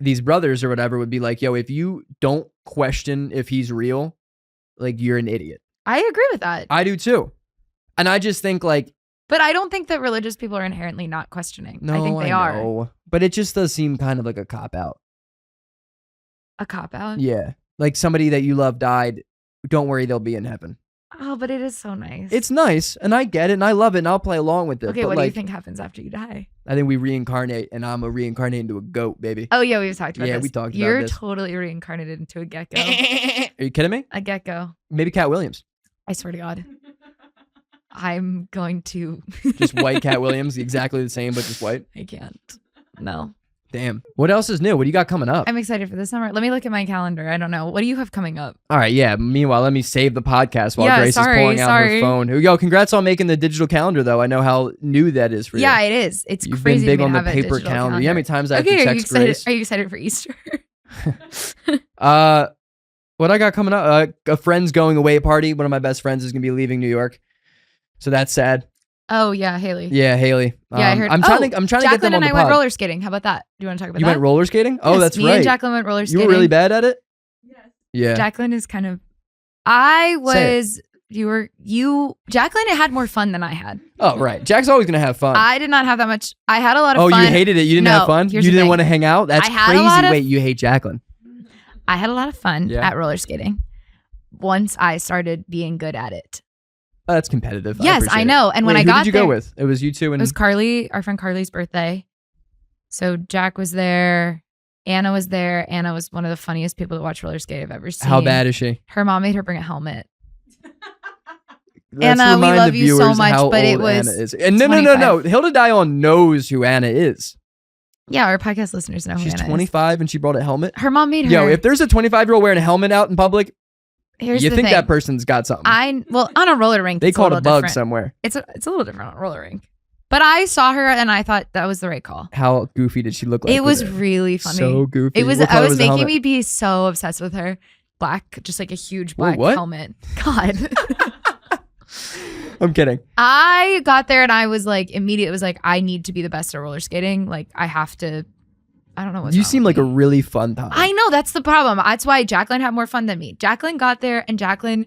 these brothers or whatever would be like, yo, if you don't question if he's real, like you're an idiot. I agree with that. I do too. And I just think like, but I don't think that religious people are inherently not questioning. No, I think they are. But it just does seem kind of like a cop out. A cop out? Yeah. Like somebody that you love died don't worry, they'll be in heaven. Oh, but it is so nice. It's nice, and I get it, and I love it, and I'll play along with it. Okay, but what do you think happens after you die? I think we reincarnate, and I'm a reincarnate into a goat, baby. Oh yeah, we've talked about this. Yeah, we talked about You're this. totally reincarnated into a gecko. Are you kidding me? A gecko. Maybe Cat Williams. I swear to God. I'm going to. Just white Cat Williams, exactly the same, but just white. I can't. No. Damn. What else is new? What do you got coming up? I'm excited for this summer. Let me look at my calendar. I don't know. What do you have coming up? All right, yeah. Meanwhile, let me save the podcast while Yeah, Grace is pulling out her phone. Yo, congrats on making the digital calendar, though. I know how new that is for you. Yeah, it is. It's You've crazy. been big to on the have a paper digital calendar. You know how many times I have to are you text excited? Grace? Are you excited for Easter? What I got coming up? A friend's going away party. One of my best friends is gonna be leaving New York, so that's sad. Oh yeah, Haley. Yeah, Haley. Yeah, I heard. I'm trying to get them Jaclyn on the and I pod. went roller skating. How about that? Do you want to talk about You that? went roller skating? Oh, Yes, that's me right. and Jaclyn went roller You skating. were really bad at it? Yes. Yeah. Jaclyn is kind of. I was. Jaclyn had more fun than I had. Oh, right. Jack's always going to have fun. I did not have that much. I had a lot of oh, fun. you hated it? You didn't No, have fun? You here's the didn't thing. want to hang out? That's I had a lot crazy. of- Wait, you hate Jaclyn. I had a lot of fun Yeah. at roller skating once I started being good at it. Oh, that's competitive. Yes, appreciate I it. know. And when Wait, I who got did you there, go with? It was you two and... it was Carly, our friend Carly's birthday. So Jack was there. Anna was there. Anna was one of the funniest people to watch roller skate I've ever seen. How bad is she? Her mom made her bring a helmet. Let's Anna, we remind love the you so viewers much, how but it old was Anna is. And no. Hilda Dion knows who Anna is. Yeah, our podcast listeners know who She's Anna 25 and she brought a helmet. is. Her mom made her. Yo, if there's a 25-year-old wearing a helmet out in public, Here's you the think thing. that person's got something. On a roller rink, They it's caught a little bug different. somewhere. It's a little different on a roller rink. But I saw her and I thought that was the right call. How goofy did she look like? It was really funny. So goofy. It was. What I color was the making helmet? me be so obsessed with her. Black, just like a huge black what? helmet. God. I'm kidding. I got there and I was like, immediately, it was like, I need to be the best at roller skating. Like, I have to. I don't know what's You wrong seem with like a me. really fun time. I know, that's the problem. That's why Jaclyn had more fun than me. Jaclyn got there and Jaclyn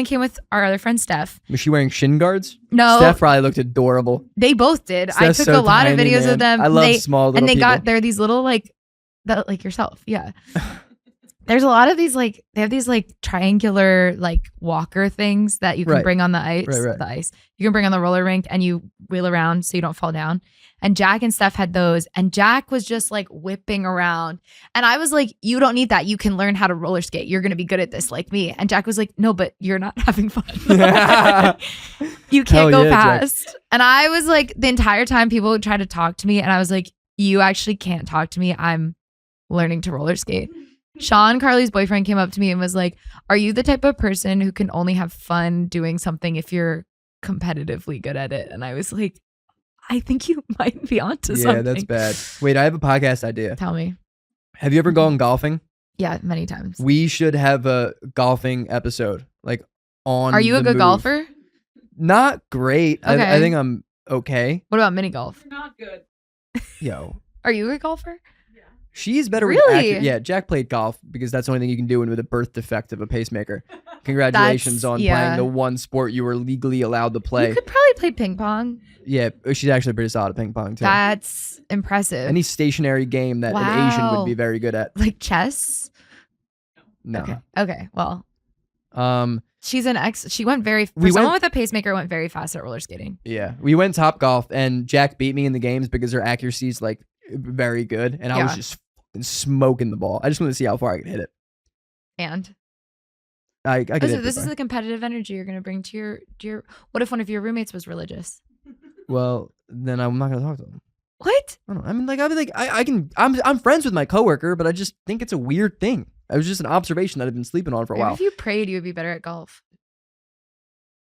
came with our other friend Steph. Was she wearing shin guards? No, Steph probably looked adorable. they both did. Steph's I took so a lot of tiny, videos man. of them. I love They- small little and they people. they're these little like yourself. Yeah. There's a lot of these they have these triangular walker things that you can Right. bring on the ice. Right. The ice. You can bring on the roller rink and you wheel around so you don't fall down. And Jack and Steph had those. And Jack was just whipping around. And I was like, you don't need that. You can learn how to roller skate. You're going to be good at this like me. And Jack was like, no, but you're not having fun. You can't Hell go yeah, Jack. fast. And I was like, the entire time people would try to talk to me. And I was like, you actually can't talk to me. I'm learning to roller skate. Sean, Carly's boyfriend, came up to me and was like, are you the type of person who can only have fun doing something if you're competitively good at it? And I was like, I think you might be onto something. Yeah, that's bad. Wait, I have a podcast idea. Tell me. Have you ever gone golfing? Yeah, many times. We should have a golfing episode, on. Are you a the good move. golfer? Not great. Okay. I think I'm okay. What about mini golf? Not good. Yo, Are you a good golfer? she's better with Really? Yeah, Jack played golf because that's the only thing you can do with a birth defect of a pacemaker. Congratulations on yeah. playing the one sport you were legally allowed to play. You could probably play ping pong. Yeah, she's actually pretty solid at ping pong too. That's impressive. Any stationary game that an Asian Wow. would be very good at. Like chess? No. Okay. Well, Um. she's she went very, for We someone went- with a pacemaker, went very fast at roller skating. Yeah, we went Top Golf and Jack beat me in the games because her accuracy's very good, and I was Yeah. just fucking smoking the ball. I just wanted to see how far I could hit it. And I could hit this it is the competitive energy you're going to bring to your, what if one of your roommates was religious? Well, then I'm not gonna talk to them. What? I don't know. I mean, I'd be like, I can. I'm friends with my coworker, but I just think it's a weird thing. It was just an observation that I've been sleeping on for a Maybe while. if you prayed, you would be better at golf.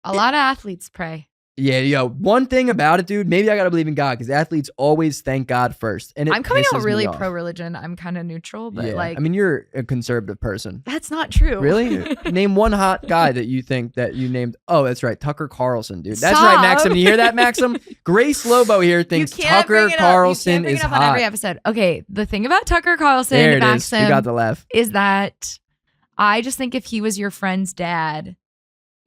A lot of athletes pray. Yeah, yo. One thing about it, dude. Maybe I gotta believe in God because athletes always thank God first, and I'm coming out pisses really me off. pro-religion. I'm kind of neutral, but Yeah. I mean, you're a conservative person. that's not true. Really? Name one hot guy that you think that you named. Oh, that's right, Tucker Carlson, dude. That's Stop. right, Maxim. You hear that, Maxim? Grace Lobo here thinks Tucker Carlson bring is it up on hot. every episode. Okay, the thing about Tucker Carlson, There it is. Maxim, You got the laugh. is that I just think if he was your friend's dad,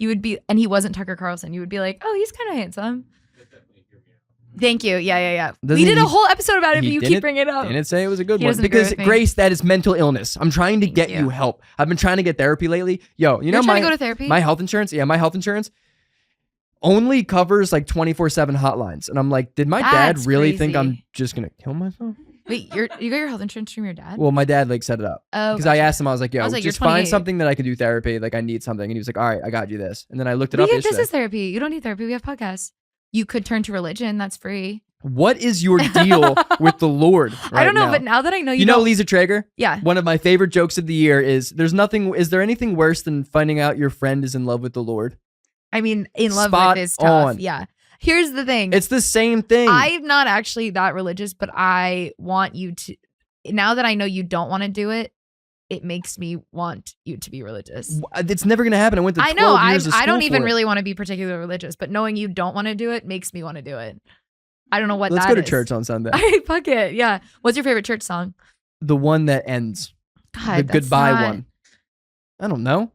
you would be, and he wasn't Tucker Carlson, you would be like, oh, he's kind of handsome. Thank you. Yeah. Doesn't We did he- a whole episode about it, but he you didn't- keep bringing it up. Didn't say it was a good He one doesn't agree because with me. Grace, that is mental illness. I'm trying to Thank get you. you help. I've been trying to get therapy lately. Yo, you know You're trying my to go to therapy? my health insurance. Yeah, my health insurance only covers like 24/7 hotlines, and I'm like, did my dad That's really think I'm crazy. just gonna kill myself? Wait, you got your health insurance from your dad? Well, my dad like set it up Oh, because I asked him. I was like, yo, I was like, you're just find 28. something that I could do therapy. Like I need something, and he was like, all right, I got you this. And then I looked it we up get yesterday. business therapy. You don't need therapy. We have podcasts. You could turn to religion. That's free. What is your deal with the Lord? I don't know, now? but now that I know You know don't- Lisa Traeger? Yeah. One of my favorite jokes of the year is is there anything worse than finding out your friend is in love with the Lord? I mean, in love Spot with is tough. on. Yeah. Here's the thing. It's the same thing. I'm not actually that religious, but I want you to, now that I know you don't want to do it, it makes me want you to be religious. It's never gonna happen. I went to 12 I know. years of I don't school even for it. really want to be particularly religious, but knowing you don't want to do it makes me want to do it. I don't know what Let's that go to is. church on Sunday. All right, fuck it. Yeah. What's your favorite church song? The one that ends. God, The that's goodbye not- one. I don't know.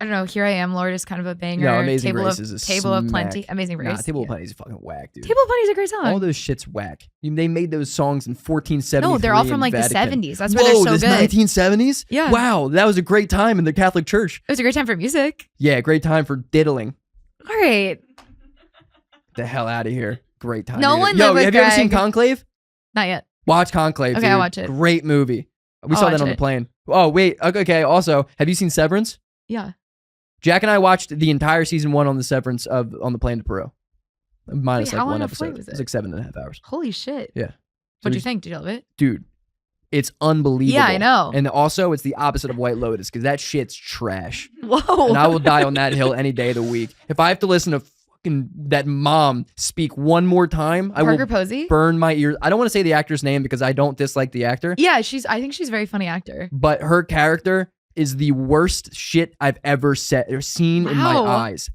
I don't know. Here I Am, Lord is kind of a banger. No, Amazing Table Grace of, is a Table of Plenty. smack. Amazing Grace. Nah, Table of Yeah. Plenty is fucking whack, dude. Table of Plenty is a great song. All those shit's whack. They made those songs in 1473. No, they're all from in like Vatican. the 70s. That's why Whoa, they're so this good. 1970s? Yeah. Wow, that was a great time in the Catholic Church. It was a great time for music. Yeah, great time for diddling. All right. The hell out of here. Great time. No dude. one Yo, live with have you ever seen Greg. Conclave? Not yet. Watch Conclave. Okay, dude. I'll watch it. Great movie. We I'll saw that watch on the it. plane. Oh, wait. Okay, also, have you seen Severance? Yeah. Jack and I watched the entire season 1 on the Severance on the plane to Peru. Minus Wait, like how one long of a flight episode. was It was it? like 7.5 hours. Holy shit. Yeah. What'd So you think? Did you love it? Dude, it's unbelievable. Yeah, I know. And also, it's the opposite of White Lotus because that shit's trash. Whoa. And I will die on that hill any day of the week. If I have to listen to fucking that mom speak one more time, I Parker will Posey? burn my ears. I don't want to say the actor's name because I don't dislike the actor, Yeah, I think she's a very funny actor. but her character is the worst shit I've ever seen in my Wow. eyes.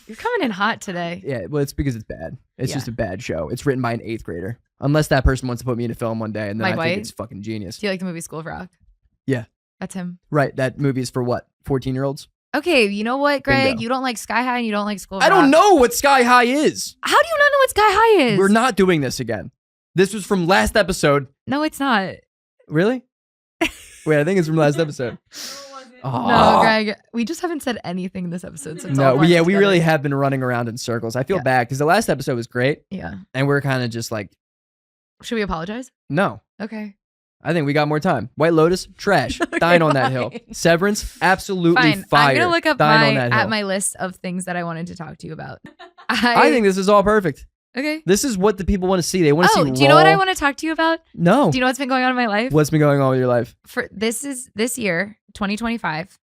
You're coming in hot today. Yeah, well, it's because it's bad. It's Yeah. just a bad show. It's written by an 8th grader. Unless that person wants to put me in a film one day, and then Mike I White? think it's fucking genius. Do you like the movie School of Rock? Yeah. That's him. Right, that movie is for what? 14-year-olds? Okay, you know what, Greg? Bingo. You don't like Sky High and you don't like School of I Rock. don't know what Sky High is. How do you not know what Sky High is? We're not doing this again. This was from last episode. No, it's not. Really? Wait, I think it's from last episode. No, Oh. Greg. We just haven't said anything in this episode. So it's all No, blended we together. really have been running around in circles. I feel Yeah. bad because the last episode was great, Yeah. and we're kind of just like, Should we apologize? no. Okay. I think we got more time. White Lotus, trash. Dying on that hill. fine. Severance, absolutely Fine. fire. I'm gonna look up Dying on that hill. at my list of things that I wanted to talk to you about. I think this is all perfect. Okay. This is what the people want to see. They want to see Oh, do you know what I raw- want to talk to you about? No. Do you know what's been going on in my life? What's been going on with your life? For this year, 2025.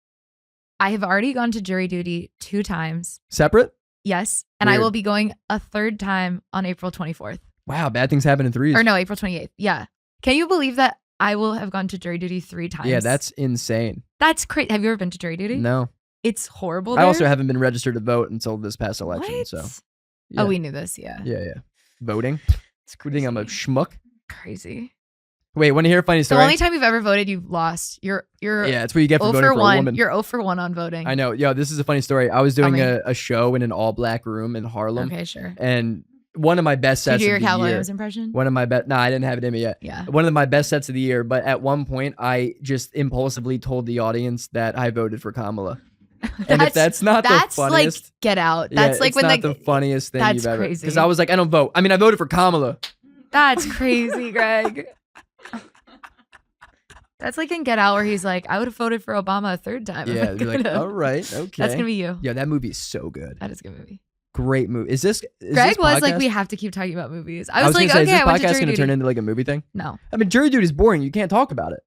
I have already gone to jury duty 2 times. Separate? Yes, and I Weird. will be going a 3rd time on April 24th. Wow, bad things happen in threes. Or no, April 28th. Yeah. Can you believe that I will have gone to jury duty 3 times? Yeah, that's insane. That's crazy. Have you ever been to jury duty? No. It's horrible. I also there. haven't been registered to vote until this past election. What? So, Oh, yeah. we knew this. Yeah. Yeah. Voting? It's You think I'm a schmuck? crazy. Wait, want to hear a funny The story? only time you've ever voted, you've lost. You're Yeah, that's what you get for 0 voting for for a 1. woman. You're 0 for 1 on voting. I know. Yo, this is a funny story. I was Tell doing me. a show in an all-black room in Harlem, Okay, sure. and one of my best Did you sets do your of the Cal year. Williams impression? One of my best. Nah, I didn't have it in me yet. Yeah. One of my best sets of the year, but at one point I just impulsively told the audience that I voted for Kamala. And if that's not that's the like funniest, get out. yeah, That's like it's when not the the funniest thing that's you've ever. crazy. Because I was like, I don't vote. I mean, I voted for Kamala. That's crazy, Greg. That's like in Get Out where he's like, I would have voted for Obama a 3rd time. if I Yeah, you're like, could've. all right, okay. That's gonna be you. Yeah, that movie is so good. That is a good movie. Great movie. Is this? Greg was like, podcast- we have to keep talking about movies. I I was was like, gonna say, okay, is I this went to podcast jury gonna duty. turn into like a movie thing? No, I mean, jury duty is boring. You can't talk about it.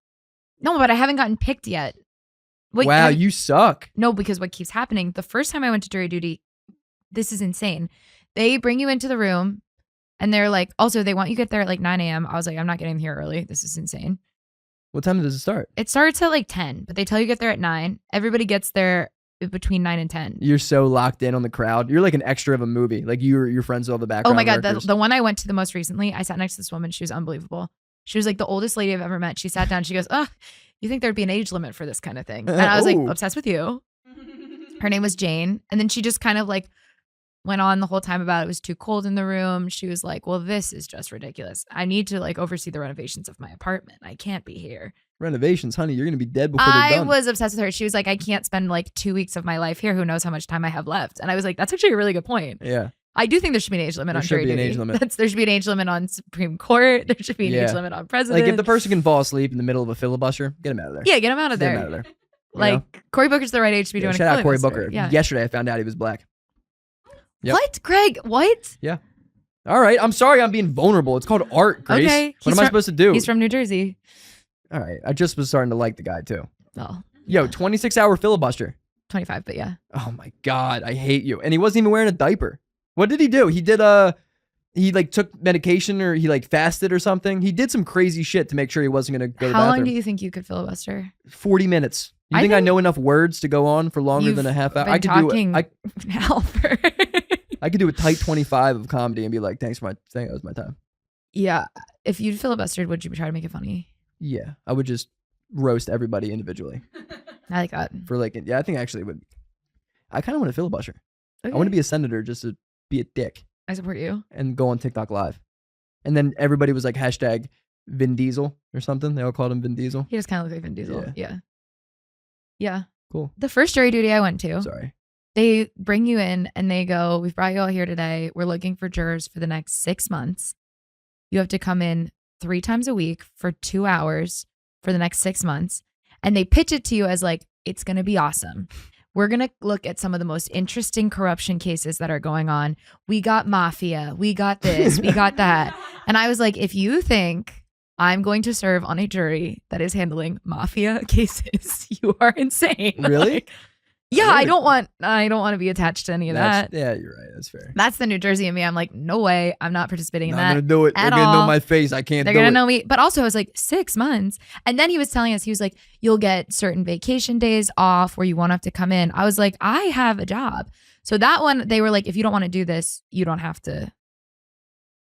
no, but I haven't gotten picked yet. Wait, Wow, have- you suck. No, because what keeps happening, the first time I went to jury duty, this is insane. They bring you into the room and they're like, also, they want you to get there at like 9 a.m. I was like, I'm not getting here early. This is insane. What time does it start? It starts at like 10, but they tell you to get there at 9. Everybody gets there between 9 and 10. You're so locked in on the crowd. You're like an extra of a movie. Like you're friends with all the background. Oh my God. workers. The one I went to the most recently, I sat next to this woman. She was unbelievable. She was like the oldest lady I've ever met. She sat down. She goes, oh, you think there'd be an age limit for this kind of thing? And I was like, Ooh. obsessed with you. Her name was Jane. And then she just kind of like went on the whole time about it was too cold in the room. She was like, well, this is just ridiculous. I need to like oversee the renovations of my apartment. I can't be here. Renovations, honey, you're gonna be dead before they're I done. was obsessed with her. She was like, I can't spend like 2 weeks of my life here. Who knows how much time I have left? And I was like, that's actually a really good point. Yeah. I do think there should be an age limit on jury duty. Age limit. There should be an age limit on Supreme Court. There should be an age limit on president. Like if the person can fall asleep in the middle of a filibuster, get him out of there. Yeah, get him out of Get there. him out of there. Like Cory Booker's the right age to be doing a shout out Cory filibuster. Booker. Yeah. Yesterday I found out he was black. Yep. What, Greg? What? Yeah. All right. I'm sorry I'm being vulnerable. It's called art, Grace. Okay. What am I supposed to do? He's from New Jersey. All right. I just was starting to like the guy too. Oh. Yo, 26-hour filibuster. 25, but yeah. Oh my God. I hate you. And he wasn't even wearing a diaper. What did he do? He did he like took medication or he like fasted or something. He did some crazy shit to make sure he wasn't going to go to the bathroom. How long do you think you could filibuster? 40 minutes. You think I know enough words to go on for longer than a half hour? I could do it. I could do a tight 25 of comedy and be like, thanks for my thing. That was my time. Yeah. If you filibustered, would you try to make it funny? Yeah. I would just roast everybody individually. I like that. For like, yeah, I think actually would. I kind of want to filibuster. Okay. I want to be a senator just to be a dick I support you. and go on TikTok live. And then everybody was like hashtag Vin Diesel or something. They all called him Vin Diesel. He just kind of looks like Vin Diesel. Yeah. Cool. The first jury duty I went to, Sorry. they bring you in and they go, we've brought you all here today. We're looking for jurors for the next 6 months. You have to come in 3 times a week for 2 hours for the next 6 months. And they pitch it to you as like, it's going to be awesome. We're going to look at some of the most interesting corruption cases that are going on. We got mafia. We got this. We got that. And I was like, if you think I'm going to serve on a jury that is handling mafia cases, you are insane. Really? Like, yeah, Really? I don't want to be attached to any of that. Yeah, you're right. That's fair. That's the New Jersey in me. I'm like, no way. I'm not participating in Not that. gonna do it. at They're gonna know all. my face. I can't They're do going to it. know me. But also I was like 6 months. And then he was telling us, he was like, you'll get certain vacation days off where you won't have to come in. I was like, I have a job. So that one, they were like, if you don't want to do this, you don't have to,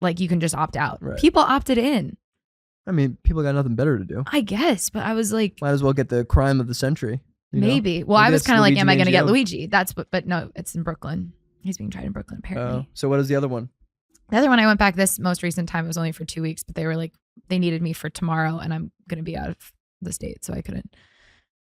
like, you can just opt out. Right. People opted in. I mean, people got nothing better to do. I guess. But I was like, Might as well get the crime of the century. you know? maybe. Well, I Maybe was that's kind of like, Luigi am I going to get Mangione. Luigi? That's what, but no, it's in Brooklyn. He's being tried in Brooklyn, apparently. Oh, so what is the other one? The other one I went back this most recent time, it was only for 2 weeks, but they were like, they needed me for tomorrow and I'm going to be out of the state, so I couldn't.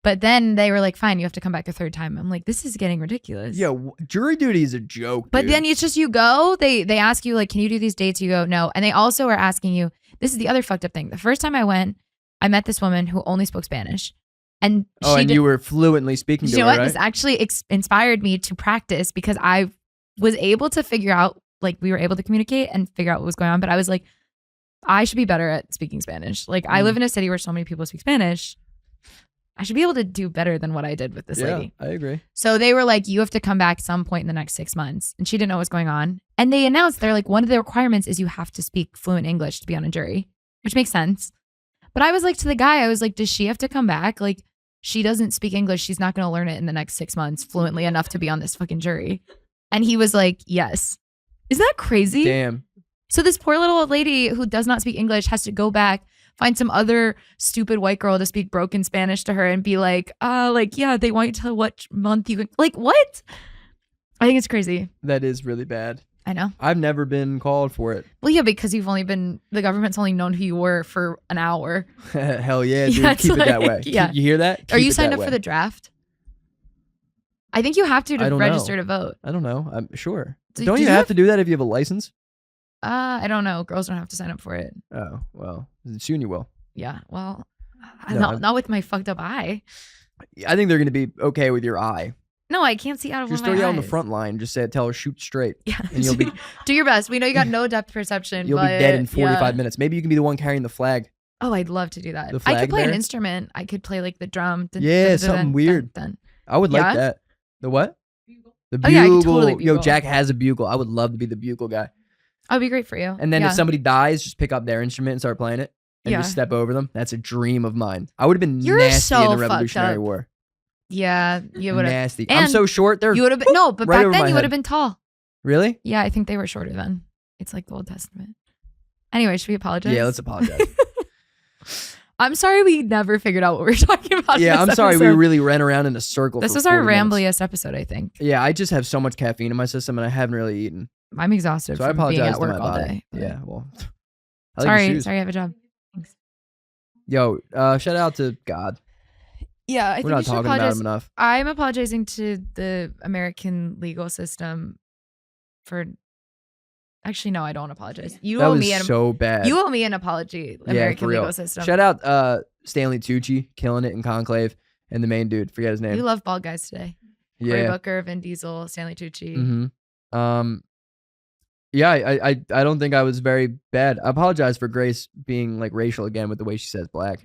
But then they were like, fine, you have to come back a third time. I'm like, this is getting ridiculous. Yeah, jury duty is a joke. But dude. then it's just you go, they ask you like, can you do these dates? You go, no. And they also are asking you, this is the other fucked up thing. The first time I went, I met this woman who only spoke Spanish. And you were fluently speaking to you know her, what? right? This actually inspired me to practice because I was able to figure out, like we were able to communicate and figure out what was going on. But I was like, I should be better at speaking Spanish. Like I live in a city where so many people speak Spanish. I should be able to do better than what I did with this lady. I agree. So they were like, you have to come back some point in the next 6 months. And she didn't know what was going on. And they announced, they're like, one of the requirements is you have to speak fluent English to be on a jury, which makes sense. But I was like to the guy, I was like, does she have to come back? Like, she doesn't speak English. She's not going to learn it in the next 6 months fluently enough to be on this fucking jury. And he was like, yes. Isn't that crazy? Damn. So this poor little old lady who does not speak English has to go back, find some other stupid white girl to speak broken Spanish to her and be like, yeah, they want you to tell what month you can. Like, what? I think it's crazy. That is really bad. I know. I've never been called for it. Well, yeah, because the government's only known who you were for an hour. Hell yeah, dude. Yeah, it's Keep it that like- way. yeah. You hear that? Are Keep you it signed that up way. for the draft? I think you have to I don't register know. to vote. I don't know. I'm sure. Do Don't you you have have- to do that if you have a license? I don't know. Girls don't have to sign up for it. Oh, well, soon you will. Yeah. Well, No, not with my fucked up eye. I think they're going to be okay with your eye. No, I can't see out of Just one of throw my you out on the eyes. front line. Just say, tell her, shoot straight. Yeah. And you'll be Do your best. We know you got no depth perception. you'll be but, dead in 45 yeah. minutes. Maybe you can be the one carrying the flag. Oh, I'd love to do that. The I flag could play an bearer? instrument. I could play like the drum. Yeah, something weird. I would Yeah? like that. The what? The Oh, bugle. yeah, I could totally Yo, bugle. Jack has a bugle. I would love to be the bugle guy. That'd be great for you. And then yeah. if somebody dies, just pick up their instrument and start playing it and Yeah. just step over them. That's a dream of mine. I would have been You're nasty so in the fucked Revolutionary up. War. Yeah, you would have. Nasty. I'm And so short. They're You would have been no, but right back over then my you would head. have been tall. Really? Yeah, I think they were shorter then. It's like the Old Testament. Anyway, should we apologize? Yeah, let's apologize. I'm sorry we never figured out what we were talking about. Yeah, in this I'm sorry we episode. really ran around in a circle. This for was our 40 minutes. rambliest episode, I think. Yeah, I just have so much caffeine in my system and I haven't really eaten. I'm exhausted So I from being apologize at to work my all body. day. but- Yeah, well. I like your Sorry, shoes. I have a job. Thanks. Yo, shout out to God. Yeah, I We're think not you should talking about apologize. him enough. I'm apologizing to the American legal system for. Actually, no, I don't apologize. You That owe was me an. so bad. You owe me an apology, for American real. legal system. Shout out Stanley Tucci, killing it in Conclave, and the main dude, forget his name. You love bald guys today. Cory Yeah. Booker, Vin Diesel, Stanley Tucci. Mm-hmm. Yeah, I don't think I was very bad. I apologize for Grace being like racial again with the way she says black.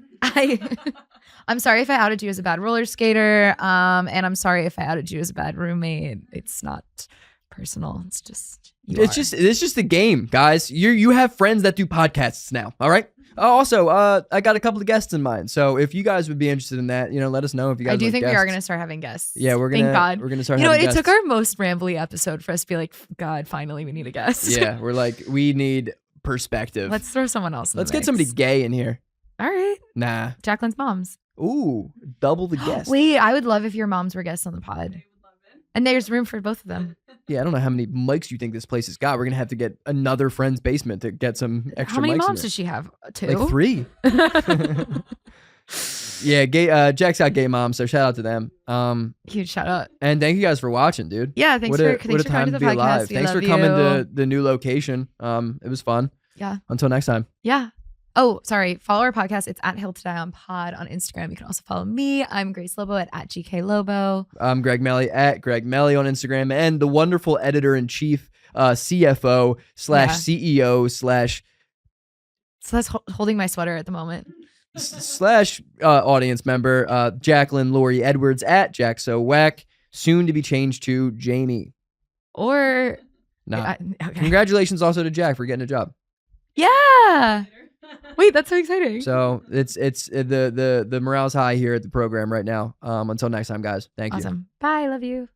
I'm sorry if I outed you as a bad roller skater. And I'm sorry if I outed you as a bad roommate. It's not personal. It's just It's just a game, guys. You have friends that do podcasts now. All right. Also, I got a couple of guests in mind. So if you guys would be interested in that, let us know if you guys. I do like think guests. we are going to start having guests. Yeah, Thank God. We're gonna start. You know what? having It took guests. our most rambly episode for us to be like, God, finally we need a guest. Yeah, we're like, we need perspective. Let's throw someone else in Let's the get somebody mix. gay in here. All right. Nah. Jaclyn's moms. Ooh, double the guest. Wait, I would love if your moms were guests on the pod. And there's room for both of them. Yeah, I don't know how many mics you think this place has got. We're gonna have to get another friend's basement to get some extra. How many mics in moms there. does she have? 2? Like 3. Yeah, gay. Jack's got gay moms, so shout out to them. Huge shout out. And thank you guys for watching, dude. Yeah, thanks what a for coming time to the be podcast. alive. We Thanks for love coming you. to the new location. It was fun. Yeah. Until next time. Yeah. Oh, sorry. Follow our podcast. It's at Hill to Die on Pod on Instagram. You can also follow me. I'm Grace Lobo at gklobo. I'm Greg Melly at Greg Melly on Instagram, and the wonderful editor-in-chief, CFO / CEO / So that's holding my sweater at the moment. / audience member, Jaclyn Lori Edwards at jacksowack, soon to be changed to Janie. Or Nah. okay. Congratulations also to Jack for getting a job. Yeah. Wait, that's so exciting. So it's the morale's high here at the program right now. Until next time, guys. Thank you. Awesome. Bye. Love you.